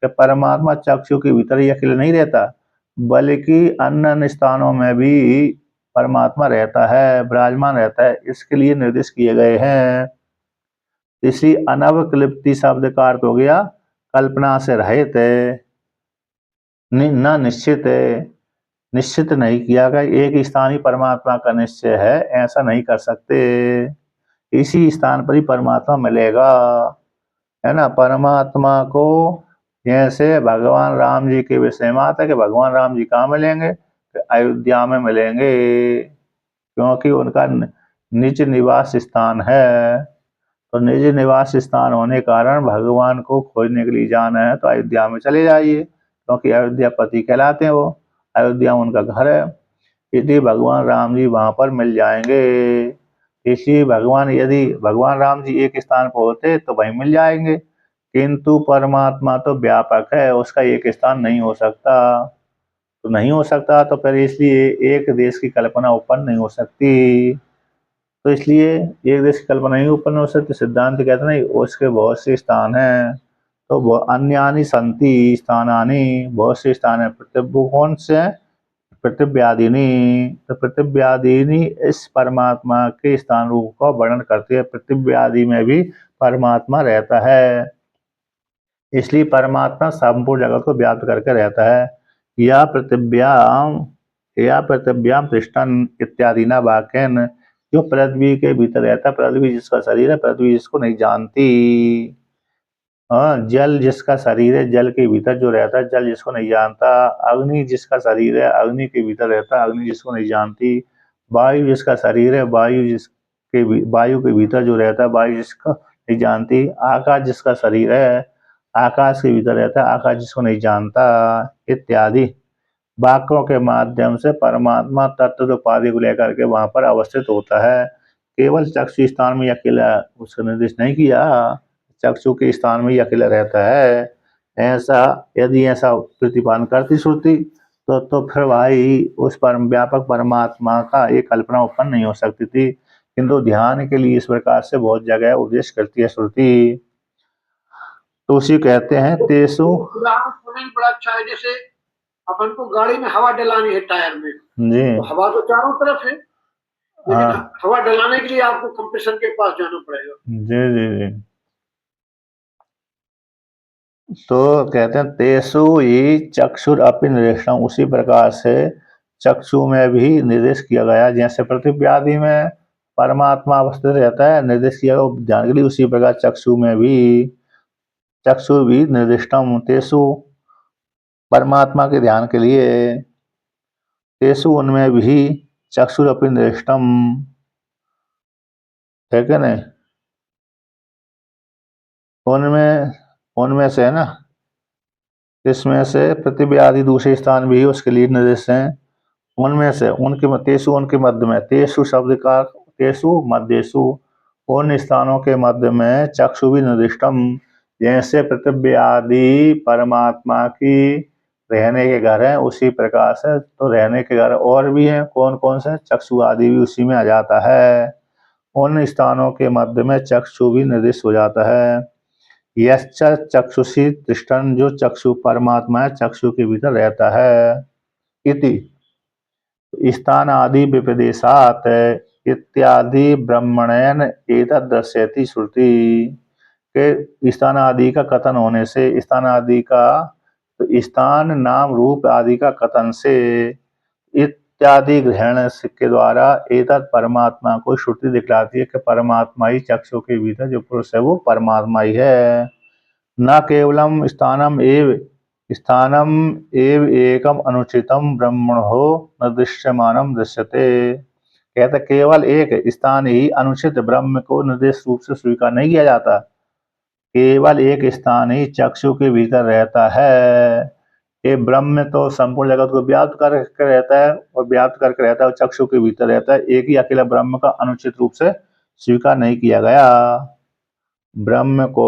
कि परमात्मा चक्षु के भीतर ही अकेले नहीं रहता, बल्कि अन्य अन्य स्थानों में भी परमात्मा रहता है, विराजमान रहता है। इसके लिए निर्देश किए गए हैं। इसी अनवक्लिप्ति शब्द का अर्थ हो गया कल्पना से रहित है, न निश्चित है, निश्चित नहीं किया गया। एक स्थान ही परमात्मा का निश्चय है, ऐसा नहीं कर सकते। इसी स्थान पर ही परमात्मा मिलेगा, है ना। परमात्मा को जैसे भगवान राम जी के विषय में आता है कि भगवान राम जी कहाँ मिलेंगे, अयोध्या में मिलेंगे, क्योंकि उनका निज निवास स्थान है। तो निज निवास स्थान होने कारण भगवान को खोजने के लिए जाना है तो अयोध्या में चले जाइए, क्योंकि अयोध्या पति कहलाते हैं, वो अयोध्या उनका घर है, इसलिए भगवान राम जी वहां पर मिल जाएंगे। इसलिए यदि भगवान राम जी एक स्थान पर होते तो वहीं मिल जाएंगे, किंतु परमात्मा तो व्यापक है, उसका एक स्थान नहीं हो सकता। तो नहीं हो सकता तो फिर इसलिए एक देश की कल्पना उत्पन्न नहीं हो सकती। तो इसलिए एक देश की कल्पना नहीं उत्पन्न हो सकती। सिद्धांत कहते हैं नहीं, उसके बहुत से स्थान हैं। तो वो अन्यानि संति स्थानानि, बहुत से स्थान है। पृथ्वी कौन से हैं? पृथिव्यादिनी। तो पृथिव्यादिनी इस परमात्मा के स्थान रूप का वर्णन करती है। पृथिव्यादि में भी परमात्मा रहता है, इसलिए परमात्मा संपूर्ण जगत को व्याप्त करके रहता है। या पृथिव्याम तिष्ठन् इत्यादि ना वाक्यन, जो पृथ्वी के भीतर रहता है, पृथ्वी जिसका शरीर है, पृथ्वी जिसको नहीं जानती। जल जिसका शरीर है, जल के भीतर जो रहता है, जल जिसको नहीं जानता। अग्नि जिसका शरीर है, अग्नि के भीतर रहता है, अग्नि जिसको नहीं जानती। वायु जिसका शरीर है, वायु के भीतर जो रहता है, वायु जिसको नहीं जानती। आकाश जिसका शरीर है, आकाश के भीतर रहता है, आकाश जिसको नहीं जानता। इत्यादि वाक्यों के माध्यम से परमात्मा तत्व उपाधि को लेकर के वहां पर अवस्थित होता है। केवल चक्षु स्थान में अकेला उसका निर्देश नहीं किया, चक्षु के स्थान में ही अकेला रहता है। ऐसा यदि ऐसा प्रतिपादन करती श्रुति तो फिर भाई उस व्यापक परमात्मा का एक कल्पना उत्पन्न नहीं हो सकती थी। किंतु ध्यान के लिए इस प्रकार से बहुत जगह उपदेश करती है श्रुति। तो उसी कहते हैं तेसु। उदाहरण बड़ा अच्छा है, जैसे अपन को गाड़ी में हवा डलानी है टायर में, जी तो हवा तो चारों तरफ है, लेकिन हवा डलाने के लिए आपको कंप्रेसर के पास जाना पड़ेगा। जी जी जी। तो कहते हैं तेसु ही चक्षुर अपि निर्देशम, उसी प्रकार से चक्षु में भी निर्देश किया गया। जैसे पृथ्वी आदि में परमात्मा अवस्थित रहता है, निर्देश किया गया ध्यान के लिए, उसी प्रकार चक्षु में भी, चक्षु भी निर्दिष्टम तेसु, परमात्मा के ध्यान के लिए। तेसु उनमें भी चक्षुर अपि निर्दिष्टम, ठीक है ना। उनमें उनमें से है ना, इसमें से पृथ्वी आदि दूसरे स्थान भी उसके लिए निर्देश हैं। उनमें से उनके तेसु, उनके मध्य में, तेसु शब्द का तेसु मध्यसु, उन स्थानों के मध्य में चक्षु भी निर्दिष्टम। जैसे पृथ्वी आदि परमात्मा की रहने के घर हैं, उसी प्रकार से तो रहने के घर और भी हैं। कौन कौन से? चक्षु आदि भी उसी में आ जाता है। उन स्थानों के मध्य में चक्षु भी निर्दिष्ट हो जाता है। यश्च चक्षुषी तिष्ठन्, जो चक्षु परमात्मा है, चक्षु के भीतर रहता है। इति स्थान आदि विपदेशात इत्यादि ब्रह्मणयन एतद् दर्शयति श्रुति, के स्थान आदि का कथन होने से, स्थान आदि का तो स्थान नाम रूप आदि का कथन से, इत्यादि ग्रहण के द्वारा एतद् परमात्मा को श्रुति दिखलाती है कि परमात्मा ही चक्षु के भीतर जो पुरुष है वो परमात्मा ही है। न केवलम स्थानम एव एकम अनुचितम ब्रह्मणो न दृश्यमानम दृश्यते, कहते केवल एक स्थान ही अनुचित ब्रह्म को निर्देश रूप से स्वीकार नहीं किया जाता। केवल एक स्थान ही चक्षु के भीतर रहता है। ये ब्रह्म तो संपूर्ण जगत को व्याप्त करके रहता है और व्याप्त करके रहता है और चक्षु के भीतर रहता है। एक ही अकेला ब्रह्म का अनुचित रूप से स्वीकार नहीं किया गया। ब्रह्म को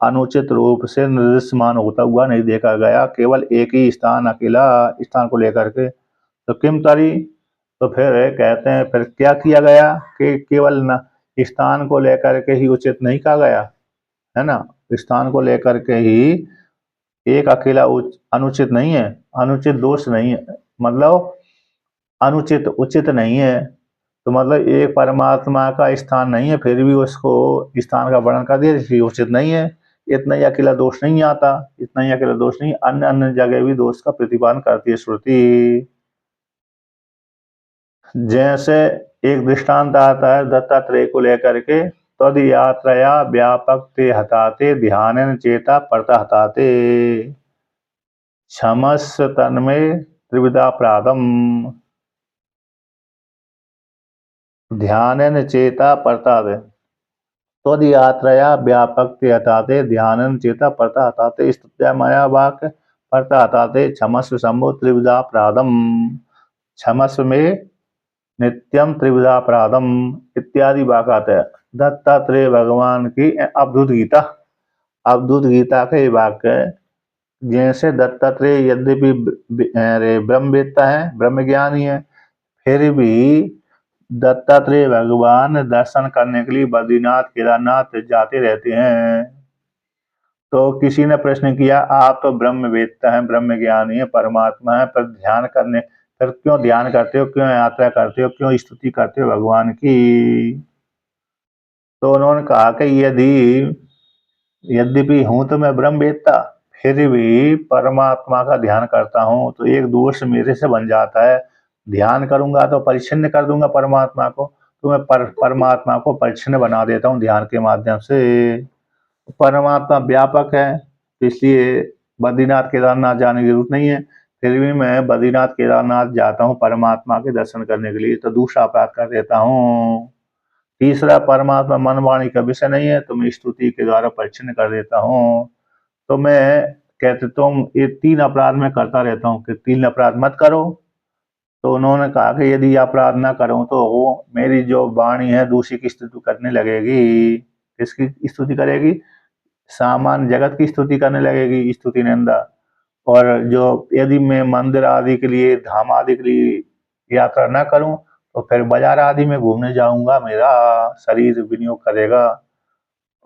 अनुचित रूप से निर्दृश्यमान होता हुआ नहीं देखा गया, केवल एक ही स्थान अकेला स्थान को लेकर के। तो किम तरी, तो फिर कहते हैं फिर क्या किया गया कि केवल न स्थान को लेकर के ही उचित नहीं कहा गया, है ना। स्थान को लेकर के ही एक अकेला अनुचित नहीं है, अनुचित दोष नहीं है, मतलब अनुचित उचित नहीं है। तो मतलब एक परमात्मा का स्थान नहीं है, फिर भी उसको स्थान का वर्णन कर दिया, इसलिए उचित नहीं है। इतना ही अकेला दोष नहीं आता, इतना ही अकेला दोष नहीं, अन्य अन्य जगह भी दोष का प्रतिपादन करती है श्रुति। जैसे एक दृष्टांत आता है दत्तात्रेय को लेकर के, तद यात्रया व्यापक ते हताते ध्यान चेता परता हताते क्षमस्व तन्मे त्रिविधापराधम ध्यान चेता परताते तद यात्रया व्यापक ते हताते ध्यान चेता परता हताते स्तुत्या माया वाक परता हताते क्षमस्व शंभो त्रिविधापराधम क्षमस्व में नित्यम त्रिविधापराधम इत्यादि वाक आते हैं। दत्तात्रेय भगवान की अवधूत गीता के वाक्य, जैसे दत्तात्रेय यद्यपि ब्रह्मवेत्ता है, ब्रह्म ज्ञानी है, फिर भी दत्तात्रेय भगवान दर्शन करने के लिए बद्रीनाथ केदारनाथ जाते रहते हैं। तो किसी ने प्रश्न किया, आप तो ब्रह्मवेत्ता हैं, ब्रह्म ज्ञानी है, परमात्मा है, पर ध्यान करने फिर क्यों ध्यान करते हो, क्यों यात्रा करते हो, क्यों स्तुति करते हो भगवान की। तो उन्होंने कहा कि यद्यपि हूं तो मैं ब्रह्मवेत्ता, फिर भी परमात्मा का ध्यान करता हूं, तो एक दोष मेरे से बन जाता है। ध्यान करूंगा तो परिच्छिन्न कर दूंगा परमात्मा को, तो मैं परमात्मा को परिच्छिन्न बना देता हूं ध्यान के माध्यम से। परमात्मा व्यापक है, तो इसलिए बद्रीनाथ केदारनाथ जाने की जरूरत नहीं है, फिर भी मैं बद्रीनाथ केदारनाथ जाता हूँ परमात्मा के दर्शन करने के लिए, तो दूसरा अपराध कर देता हूँ। तीसरा, परमात्मा मन वाणी का विषय नहीं है, तो मैं स्तुति के द्वारा परिच्छिन्न कर देता हूँ। तो मैं कहते तुम ये 3 अपराध मैं करता रहता हूँ कि 3 अपराध मत करो। तो उन्होंने कहा कि यदि अपराध ना करूं तो मेरी जो वाणी है दूसरी की स्तुति करने लगेगी। किसकी स्तुति करेगी? सामान्य जगत की स्तुति करने लगेगी, स्तुति निंदा। और जो यदि मैं मंदिर आदि के लिए, धाम आदि के लिए यात्रा ना करूं, तो फिर बाजार आदि में घूमने जाऊंगा, मेरा शरीर विनियोग करेगा।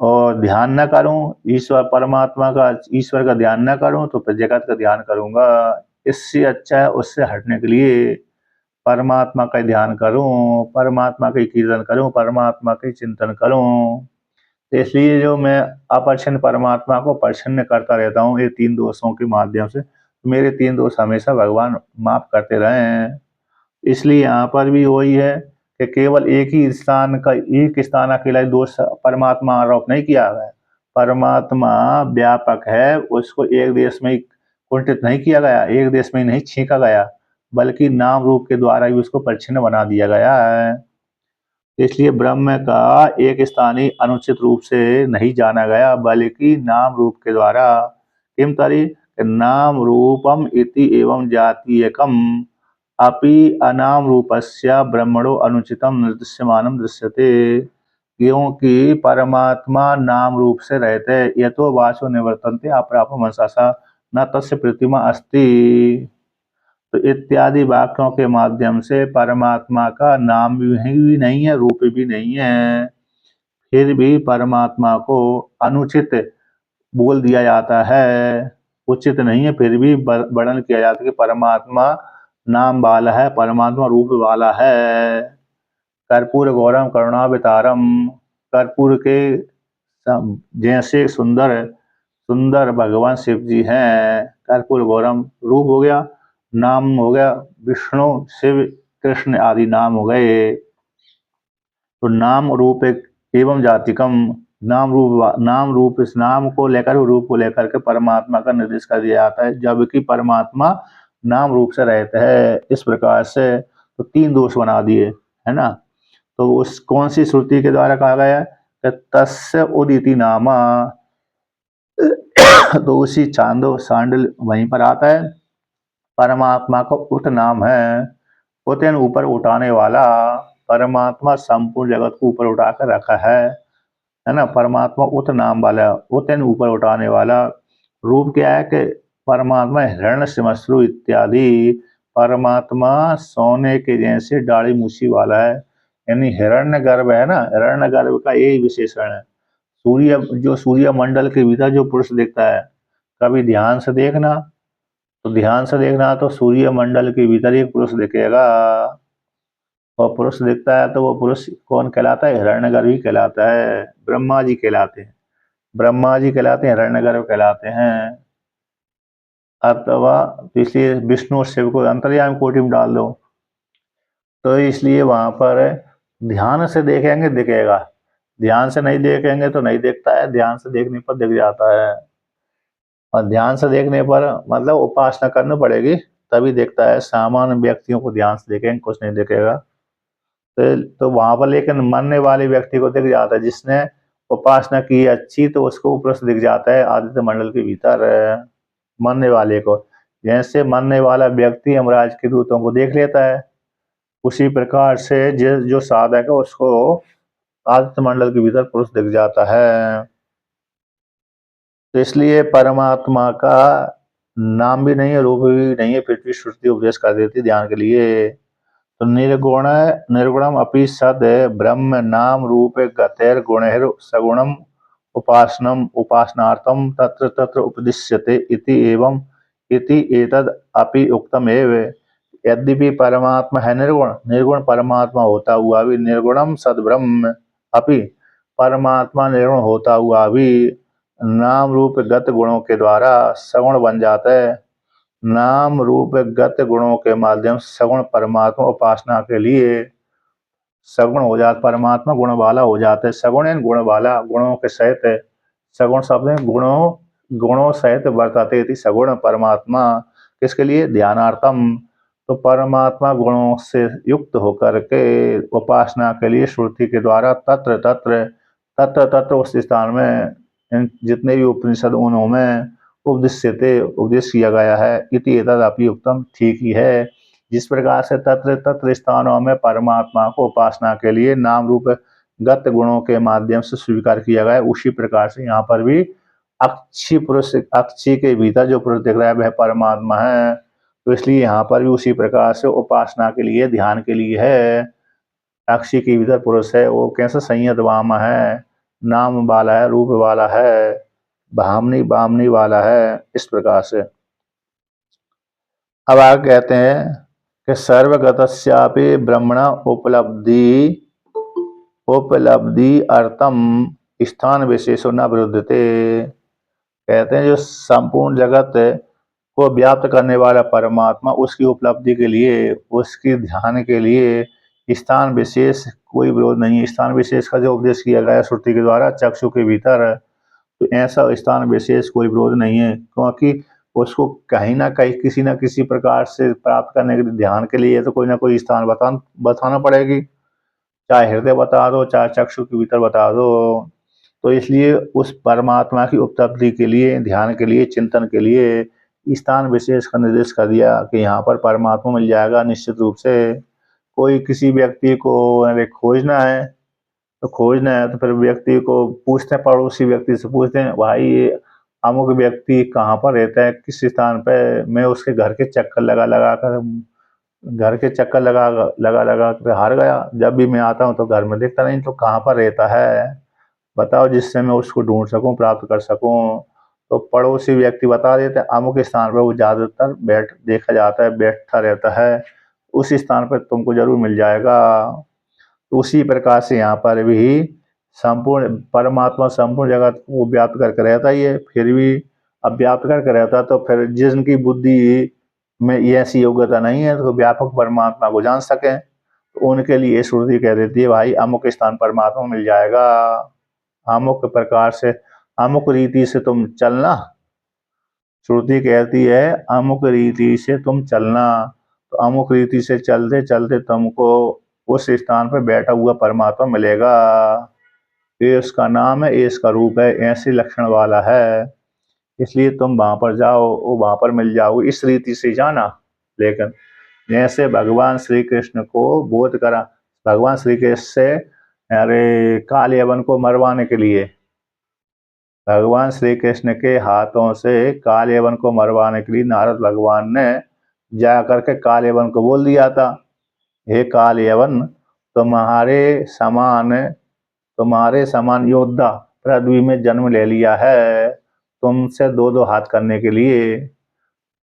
और ध्यान ना करूं ईश्वर परमात्मा का, ईश्वर का ध्यान ना करूं, तो फिर जगत का ध्यान करूंगा। इससे अच्छा है उससे हटने के लिए परमात्मा का ध्यान करूं, परमात्मा का कीर्तन करूं, परमात्मा का चिंतन करूं। इसलिए जो मैं अप्रसन्न परमात्मा को प्रसन्न करता रहता हूँ ये 3 दोषों के माध्यम से। मेरे 3 दोष हमेशा भगवान माफ करते रहे हैं। इसलिए यहाँ पर भी वही है कि केवल एक स्थान अकेला दोष परमात्मा आरोप नहीं किया है। परमात्मा व्यापक है, उसको एक देश में ही कुंठित नहीं किया गया, एक देश में ही नहीं छींका गया, बल्कि नाम रूप के द्वारा ही उसको परिच्छिन्न बना दिया गया है। इसलिए ब्रह्म का एक स्थान ही अनुचित रूप से नहीं जाना गया, बल्कि नाम रूप के द्वारा। किम तरी, नाम रूपम इति एवं जातीयकम अपि अनाम रूपस्य ब्रह्मणो अनुचितम निर्दृश्यमानम दृश्यते। क्योंकि परमात्मा नाम रूप से रहते, यतो वाचो निवर्तन्ते अप्राप मनसा न तस्य प्रतिमा अस्ति। तो इत्यादि वाक्यों के माध्यम से परमात्मा का नाम भी नहीं है, रूप भी नहीं है, फिर भी परमात्मा को अनुचित बोल दिया जाता है, उचित नहीं है, फिर भी वर्णन किया जाता है कि परमात्मा नाम वाला है, परमात्मा रूप वाला है। कर्पूर गौरम करुणावतारम, कर्पूर के जैसे सुंदर सुंदर भगवान शिव जी हैं। कर्पूर गौरम रूप हो गया, नाम हो गया विष्णु शिव कृष्ण आदि नाम हो गए। तो नाम रूप एवं जातिकम, नाम रूप इस नाम को लेकर, रूप को लेकर के परमात्मा का निर्देश कर दिया जाता है, जबकि परमात्मा नाम रूप से रहते हैं। इस प्रकार से तो 3 दोष बना दिए। है ना। तो उस कौन सी श्रुति के द्वारा कहा गया है, तस्य उदिति नामा। तो उसी चांदो सांडल वहीं पर आता है, परमात्मा का उत नाम है, उतन ऊपर उठाने वाला। परमात्मा संपूर्ण जगत को ऊपर उठाकर रखा है ना। परमात्मा उत नाम वाला, उतन ऊपर उठाने वाला। रूप क्या है कि परमात्मा हिरण्य श्मश्रु इत्यादि, परमात्मा सोने के जैसे दाढ़ी मूछी वाला है, यानी हिरण्य गर्भ है ना। हिरण्य गर्भ का यही विशेषण है। सूर्य मंडल के भीतर जो पुरुष दिखता है, कभी ध्यान से देखना, तो ध्यान से देखना तो सूर्य मंडल के भीतर एक पुरुष दिखेगा। और पुरुष दिखता है तो वो पुरुष कौन कहलाता है, हिरण्यगर्भ ही कहलाता है। ब्रह्मा जी कहलाते हैं, ब्रह्मा जी कहलाते हैं, हिरण्यगर्भ कहलाते हैं। अथवा इसलिए विष्णु और शिव को अंतर्यामी कोटि में डाल दो, तो इसलिए वहां पर ध्यान से देखेंगे दिखेगा, ध्यान से नहीं देखेंगे तो नहीं दिखता है, ध्यान से देखने पर दिख जाता है। और ध्यान से देखने पर मतलब उपासना करनी पड़ेगी तभी दिखता है। सामान्य व्यक्तियों को ध्यान से देखेंगे कुछ नहीं दिखेगा। तो वहां पर लेकिन मानने वाले व्यक्ति को दिख जाता है, जिसने उपासना की अच्छी तो उसको पुरुष दिख जाता है आदित्य मंडल के भीतर मानने वाले को। जैसे मानने वाला व्यक्ति यमराज के दूतों को देख लेता है, उसी प्रकार से जो साधक है उसको आदित्य मंडल के भीतर पुरुष दिख जाता है। तो इसलिए परमात्मा का नाम भी नहीं है, रूप भी नहीं है, फिर भी श्रुति उपदेश कर देती ध्यान के लिए। तो निर्गुणम अपि सद ब्रह्म नाम रूप गतेर गुणैर सगुणम उपासनम उपासनार्थम तत्र तत्र उपदिश्यते इति एवं इति एतद अपि उक्तम एव। यद्यपि परमात्मा है निर्गुण, निर्गुण परमात्मा होता हुआ भी, निर्गुणम सद ब्रह्म अपि, परमात्मा निर्गुण होता हुआ भी नाम रूप गत गुणों के द्वारा सगुण बन जाता है। नाम रूप गत गुणों के माध्यम से सगुण परमात्मा उपासना के लिए सगुण हो जाता, परमात्मा गुण वाला हो जाता है। सगुण एन गुण वाला, गुणों के सहित है। सगुण शब्द में गुणों सहित वर्तते थी सगुण परमात्मा, किसके लिए, ध्यानार्थम। तो परमात्मा गुणों से युक्त होकर के उपासना के लिए श्रुति के द्वारा तत्र तत्र तत्र तत्र उस स्थान में जितने भी उपनिषद उनमें उपदेश किया गया है। इति एतदपि उक्तम, ठीक ही है। जिस प्रकार से तत्र तत्र स्थानों में परमात्मा को उपासना के लिए नाम रूप गत गुणों के माध्यम से स्वीकार किया गया है, उसी प्रकार से यहाँ पर भी अक्षी के भीतर जो पुरुष दिख रहा है वह परमात्मा है। तो इसलिए यहाँ पर भी उसी प्रकार से उपासना के लिए, ध्यान के लिए है। अक्षी के भीतर पुरुष है, वो कैसे संयत वामा है, नाम वाला है, रूप वाला है, बामनी वाला है, इस प्रकार से। अब आगे कहते हैं कि सर्वगतस्यापि ब्रह्मण उपलब्धि अर्थम स्थान विशेषो न विरुद्धते। कहते हैं जो संपूर्ण जगत को व्याप्त करने वाला परमात्मा, उसकी उपलब्धि के लिए, उसकी ध्यान के लिए स्थान विशेष कोई विरोध नहीं है। स्थान विशेष का जो उपदेश किया गया श्रुति के द्वारा चक्षु के भीतर, तो ऐसा स्थान विशेष कोई विरोध नहीं है, क्योंकि उसको कहीं ना कहीं किसी न किसी प्रकार से प्राप्त करने के लिए, ध्यान के लिए तो कोई ना कोई स्थान बताना पड़ेगी, चाहे हृदय बता दो, चाहे चक्षु के भीतर बता दो। तो इसलिए उस परमात्मा की उपलब्धि के लिए, ध्यान के लिए, चिंतन के लिए स्थान विशेष का निर्देश कर दिया कि यहाँ पर परमात्मा मिल जाएगा निश्चित रूप से। कोई किसी व्यक्ति को खोजना है तो फिर व्यक्ति को पूछते हैं, पड़ोसी व्यक्ति से पूछते हैं, भाई ये अमुक व्यक्ति कहाँ पर रहता है, किस स्थान पे। मैं उसके घर के चक्कर लगा कर हार गया। जब भी मैं आता हूँ तो घर में दिखता नहीं, तो कहाँ पर रहता है बताओ, जिससे मैं उसको ढूंढ सकूं, प्राप्त कर सकूं। तो पड़ोसी व्यक्ति बता देते हैं, अमुक स्थान पर वो ज्यादातर देखा जाता है, बैठता रहता है, उस स्थान पर तुमको जरूर मिल जाएगा। तो उसी प्रकार से यहाँ पर भी संपूर्ण परमात्मा संपूर्ण जगत को व्याप्त करके रहता ही है, फिर भी अब व्याप्त करके रहता, तो फिर जिनकी बुद्धि में ये ऐसी योग्यता नहीं है तो व्यापक परमात्मा को जान सकें, तो उनके लिए श्रुति कह देती है, भाई अमुक स्थान परमात्मा मिल जाएगा, अमुक प्रकार से, अमुक रीति से तुम चलना। श्रुति कहती है अमुक रीति से तुम चलना, तो अमुक रीति से चलते चलते तुमको उस स्थान पर बैठा हुआ परमात्मा मिलेगा। ये उसका नाम है, ये इसका रूप है, ऐसे लक्षण वाला है, इसलिए तुम वहां पर जाओ, वो वहां पर मिल जाओ, इस रीति से जाना। लेकिन जैसे भगवान श्री कृष्ण को बोध करा, भगवान श्री कृष्ण से अरे काल यवन को मरवाने के लिए, भगवान श्री कृष्ण के हाथों से काल यवन को मरवाने के लिए नारद भगवान ने जा करके काल यवन को बोल दिया था, हे काल यवन, तुम्हारे समान योद्धा पृथ्वी में जन्म ले लिया है, तुमसे दो दो हाथ करने के लिए।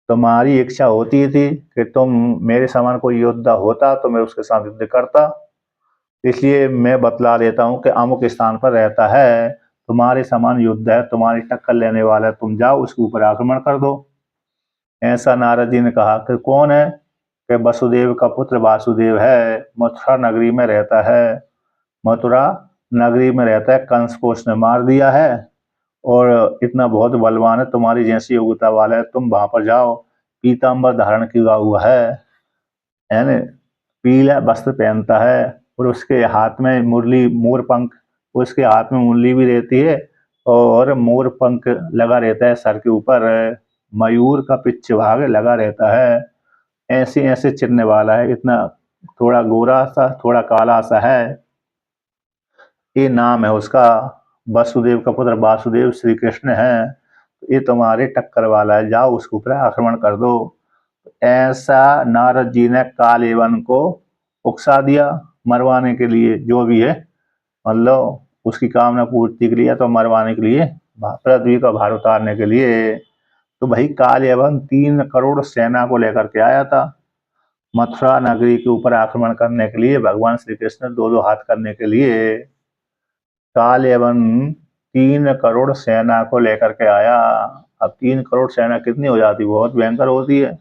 तुम्हारी इच्छा होती थी कि तुम मेरे समान कोई योद्धा होता तो मैं उसके साथ युद्ध करता, इसलिए मैं बतला देता हूँ कि अमुक स्थान पर रहता है, तुम्हारे समान युद्ध है, तुम्हारी टक्कर लेने वाला है, तुम जाओ उसके ऊपर आक्रमण कर दो। ऐसा नारद जी ने कहा कि कौन है, कि वसुदेव का पुत्र वासुदेव है, मथुरा नगरी में रहता है, मथुरा नगरी में रहता है, कंस को उसने मार दिया है और इतना बहुत बलवान है, तुम्हारी जैसी योग्यता वाला है, तुम वहां पर जाओ। पीताम्बर धारण किया हुआ है ना, पीला वस्त्र पहनता है और उसके हाथ में मुरली मोर पंख, उसके हाथ में मुरली भी रहती है और मोर पंख लगा रहता है सर के ऊपर, मयूर का पिच्छ भाग लगा रहता है, ऐसे ऐसे चिन्ह वाला है, इतना थोड़ा गोरा सा थोड़ा काला सा है, ये नाम है उसका। वसुदेव का पुत्र वासुदेव श्री कृष्ण है, ये तुम्हारे टक्कर वाला है, जाओ उसके ऊपर आक्रमण कर दो। ऐसा नारद जी ने कालेवन को उकसा दिया मरवाने के लिए, जो भी है, मतलब उसकी कामना पूर्ति के लिए तो मरवाने के लिए, पृथ्वी का भार उतारने के लिए। तो भाई कालेवन 3 करोड़ सेना को लेकर के आया था मथुरा नगरी के ऊपर आक्रमण करने के लिए, भगवान श्री कृष्ण दो दो हाथ करने के लिए। कालेवन 3 करोड़ सेना को लेकर के आया। अब 3 करोड़ सेना कितनी हो जाती, बहुत भयंकर होती है।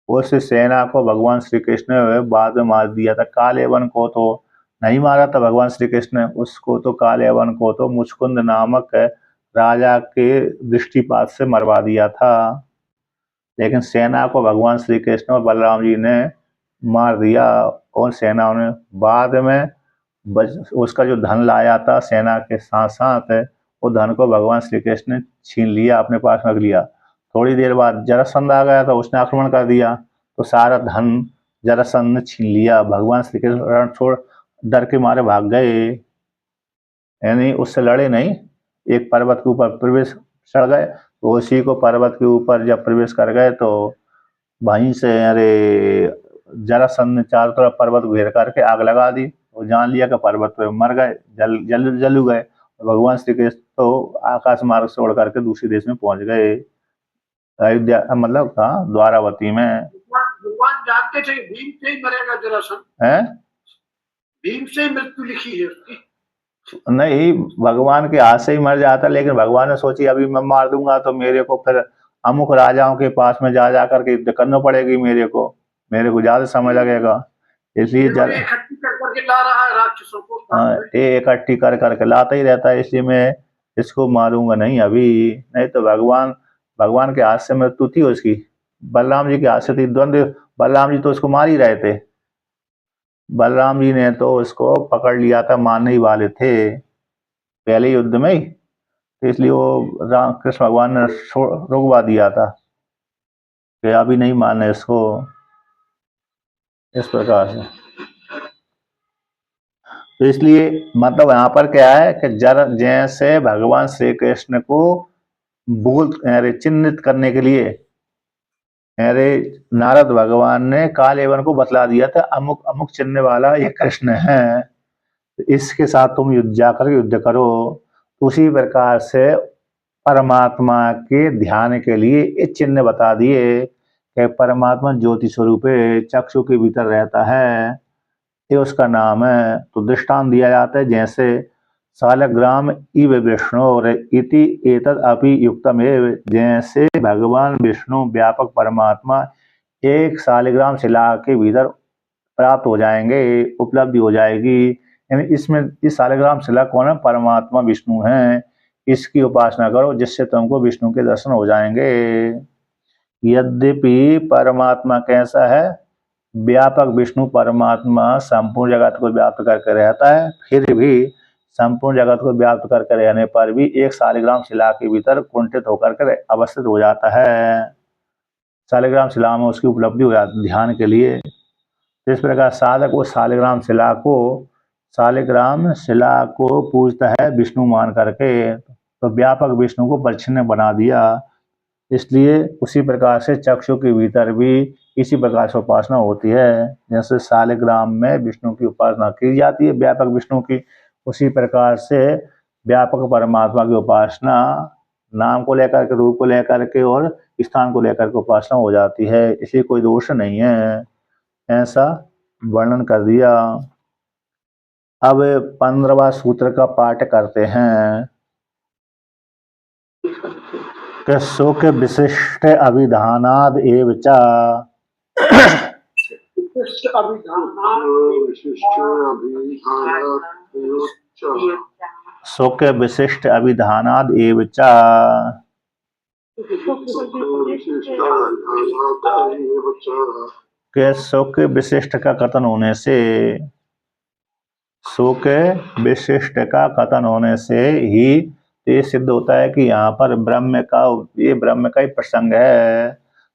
उस सेना को भगवान श्री कृष्ण ने बाद में मार दिया था। कालेवन को तो नहीं मारा था भगवान श्री कृष्ण, उसको तो कालेवन को तो मुचकुंद नामक राजा के दृष्टिपात से मरवा दिया था, लेकिन सेना को भगवान श्री कृष्ण और बलराम जी ने मार दिया। और सेनाओं ने बाद में उसका जो धन लाया था सेना के साथ साथ, वो धन को भगवान श्री कृष्ण ने छीन लिया, अपने पास रख लिया। थोड़ी देर बाद जरासंध आ गया था, उसने आक्रमण कर दिया तो सारा धन जरासंध ने छीन लिया। भगवान श्री कृष्ण रण छोड़ डर के मारे भाग गए, यानी उससे लड़े नहीं, एक पर्वत के ऊपर प्रवेश चढ़ गए, तो उसी को पर्वत के ऊपर जब प्रवेश कर गए तो वहीं से अरे जरासंध ने चारों तरफ पर्वत घेर करके आग लगा दी, वो जान लिया कि पर्वत पे मर गए, जल गए। भगवान श्री कृष्ण तो आकाश मार्ग से उड़ करके दूसरे देश में पहुंच गए, अयोध्या मतलब कहाँ, द्वारावती में। भगवान जानते थे भीम से ही मरेगा जरासंध, है भीम से ही मृत्यु लिखी है उसकी। नहीं, भगवान के हाथ से ही मर जाता, लेकिन भगवान ने सोची अभी मैं मार दूंगा तो मेरे को फिर अमुक राजाओं के पास में जा करके युद्ध करना पड़ेगी, मेरे को ज्यादा समय लगेगा, इसलिए इकट्ठी कर करके ला रहा है राक्षसों को। ये इकट्ठी कर करके लाता ही रहता है, इसलिए मैं इसको मारूंगा नहीं अभी, नहीं तो भगवान के हाथ से मृत्यु थी उसकी, बलराम जी के हाथ से थी द्वंद्व। बलराम जी तो उसको मार ही रहे थे, बलराम जी ने तो उसको पकड़ लिया था, मारने ही वाले थे पहले युद्ध में ही, तो इसलिए वो राम कृष्ण भगवान ने रुकवा दिया था कि अभी नहीं मारना इसको, इस प्रकार से। तो इसलिए मतलब यहाँ पर क्या है कि जैसे भगवान श्री कृष्ण को बोल चिन्हित करने के लिए अरे नारद भगवान ने कालेवन को बतला दिया था, अमुक अमुक चिन्ह वाला ये कृष्ण है, तो इसके साथ तुम जाकर युद्ध करो। तो उसी प्रकार से परमात्मा के ध्यान के लिए ये चिन्ह बता दिए कि परमात्मा ज्योति स्वरूप चक्षु के भीतर रहता है, ये उसका नाम है। तो दृष्टांत दिया जाता है, जैसे सालग्राम इव विष्णु इति एतद अपि युक्तमेव, जैसे भगवान विष्णु व्यापक परमात्मा एक सालिग्राम शिला के भीतर प्राप्त हो जाएंगे, उपलब्धि हो जाएगी, यानी इसमें इस सालिग्राम शिला कौन है, परमात्मा विष्णु है, इसकी उपासना करो जिससे तुमको विष्णु के दर्शन हो जाएंगे। यद्यपि परमात्मा कैसा है, व्यापक विष्णु परमात्मा संपूर्ण जगत को व्याप्त करके रहता है, फिर भी संपूर्ण जगत को व्याप्त करके रहने पर भी एक शालिग्राम शिला के भीतर कुंठित होकर के अवस्थित हो जाता है। शालिग्राम शिला में उसकी उपलब्धि हो जाती ध्यान के लिए। इस प्रकार साधक उस शालिग्राम शिला को पूजता है विष्णु मान करके, तो व्यापक विष्णु को परिच्छिन्न ने बना दिया। इसलिए उसी प्रकार से चक्षु के भीतर भी इसी प्रकार से उपासना होती है। जैसे शालिग्राम में विष्णु की उपासना की जाती है व्यापक विष्णु की, उसी प्रकार से व्यापक परमात्मा की उपासना नाम को लेकर के, रूप को लेकर के और स्थान को लेकर के उपासना हो जाती है। इसलिए कोई दोष नहीं है, ऐसा वर्णन कर दिया। अब 15वां सूत्र का पाठ करते हैं कि शोक विशिष्ट अभिधानाद एव च शोक विशिष्ट अभिधानाद एव च के शोक विशिष्ट का कथन होने से, शोक विशिष्ट का कथन होने से ही ये सिद्ध होता है कि यहाँ पर ये ब्रह्म का ही प्रसंग है।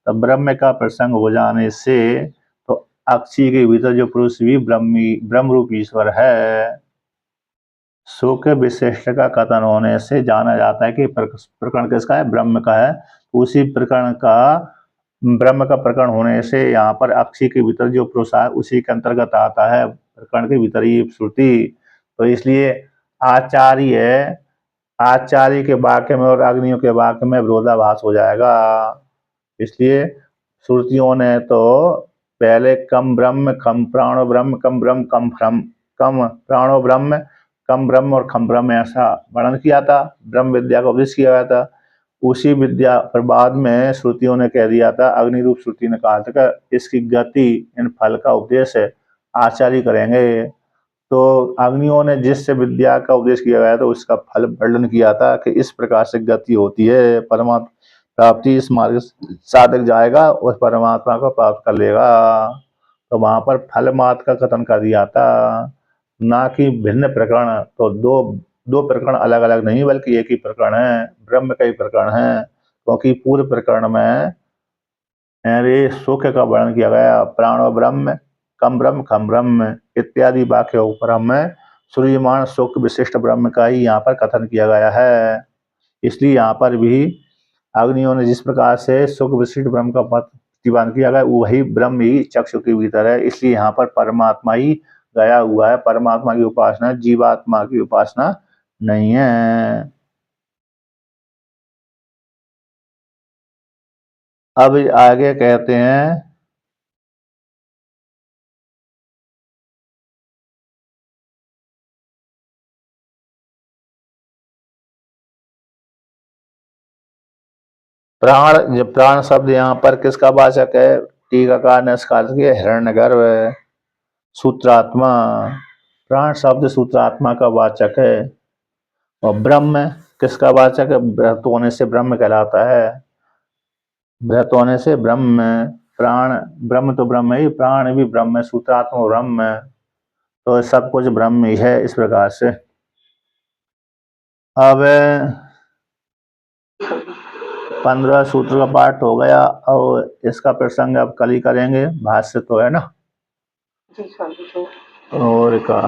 तो ब्रह्म का प्रसंग हो जाने से तो अक्षी के भीतर जो पुरुष भी ब्रह्म रूप ईश्वर है। शोक विशिष्ट का कथन होने से जाना जाता है कि प्रकरण किसका है, ब्रह्म का है। उसी प्रकरण का, ब्रह्म का प्रकरण होने से यहाँ पर अक्षी के भीतर जो पुरुष है उसी के अंतर्गत आता है प्रकरण के भीतर ही श्रुति। तो इसलिए आचार्य के वाक्य में और अग्नियों के वाक्य में विरोधाभास हो जाएगा। इसलिए श्रुतियों ने तो पहले कम ब्रह्म कम प्राणो ब्रह्म कम ब्रह्म कम प्राणो ब्रह्म कम ब्रह्म और खम ब्रह्म ऐसा वर्णन किया था, ब्रह्म विद्या का उपदेश किया गया था। उसी विद्या पर बाद में श्रुतियों ने कह दिया था, अग्नि रूप श्रुति ने कहा था कि इसकी गति, इन फल का उपदेश है आचार्य करेंगे। तो अग्नियों ने जिससे विद्या का उपदेश किया गया था उसका फल वर्णन किया था कि इस प्रकार से गति होती है परमात्मा प्राप्ति, इस मार्ग साधक जाएगा उस परमात्मा को प्राप्त कर लेगा। तो वहां पर फल मात्र का कथन कर दिया था, ना कि भिन्न प्रकरण। तो दो प्रकरण अलग अलग नहीं बल्कि एक ही प्रकरण है, ब्रह्म का ही प्रकरण है। क्योंकि पूर्व प्रकरण में सुख का वर्णन किया गया, प्राणो ब्रह्म कम ब्रह्म खम ब्रह्म इत्यादि वाक्यों पर हमें सूर्यमान सुख विशिष्ट ब्रह्म का ही यहाँ पर कथन किया गया है। इसलिए यहाँ पर भी अग्नियों ने जिस प्रकार से सुख विशिष्ट ब्रह्म का प्रतिपादन किया गया वही ब्रह्म ही चक्षु के भीतर है। इसलिए यहाँ पर परमात्मा ही गया हुआ है, परमात्मा की उपासना जीवात्मा की उपासना नहीं है। अब आगे कहते हैं प्राण शब्द यहाँ पर किसका वाचक है, टीकाकार ने इसका अर्थ किया हिरण्यगर्भ सूत्रात्मा। प्राण शब्द सूत्रात्मा का वाचक है और ब्रह्म किसका वाचक है, बृहत होने से ब्रह्म कहलाता है। बृहत होने से ब्रह्म, प्राण ब्रह्म तो ब्रह्म ही, प्राण भी ब्रह्म है, सूत्रात्मा ब्रह्म है, तो सब कुछ ब्रह्म ही है। इस प्रकार से अब 15 सूत्र का पाठ हो गया और इसका प्रसंग अब कल ही करेंगे, भाष्य तो है ना और का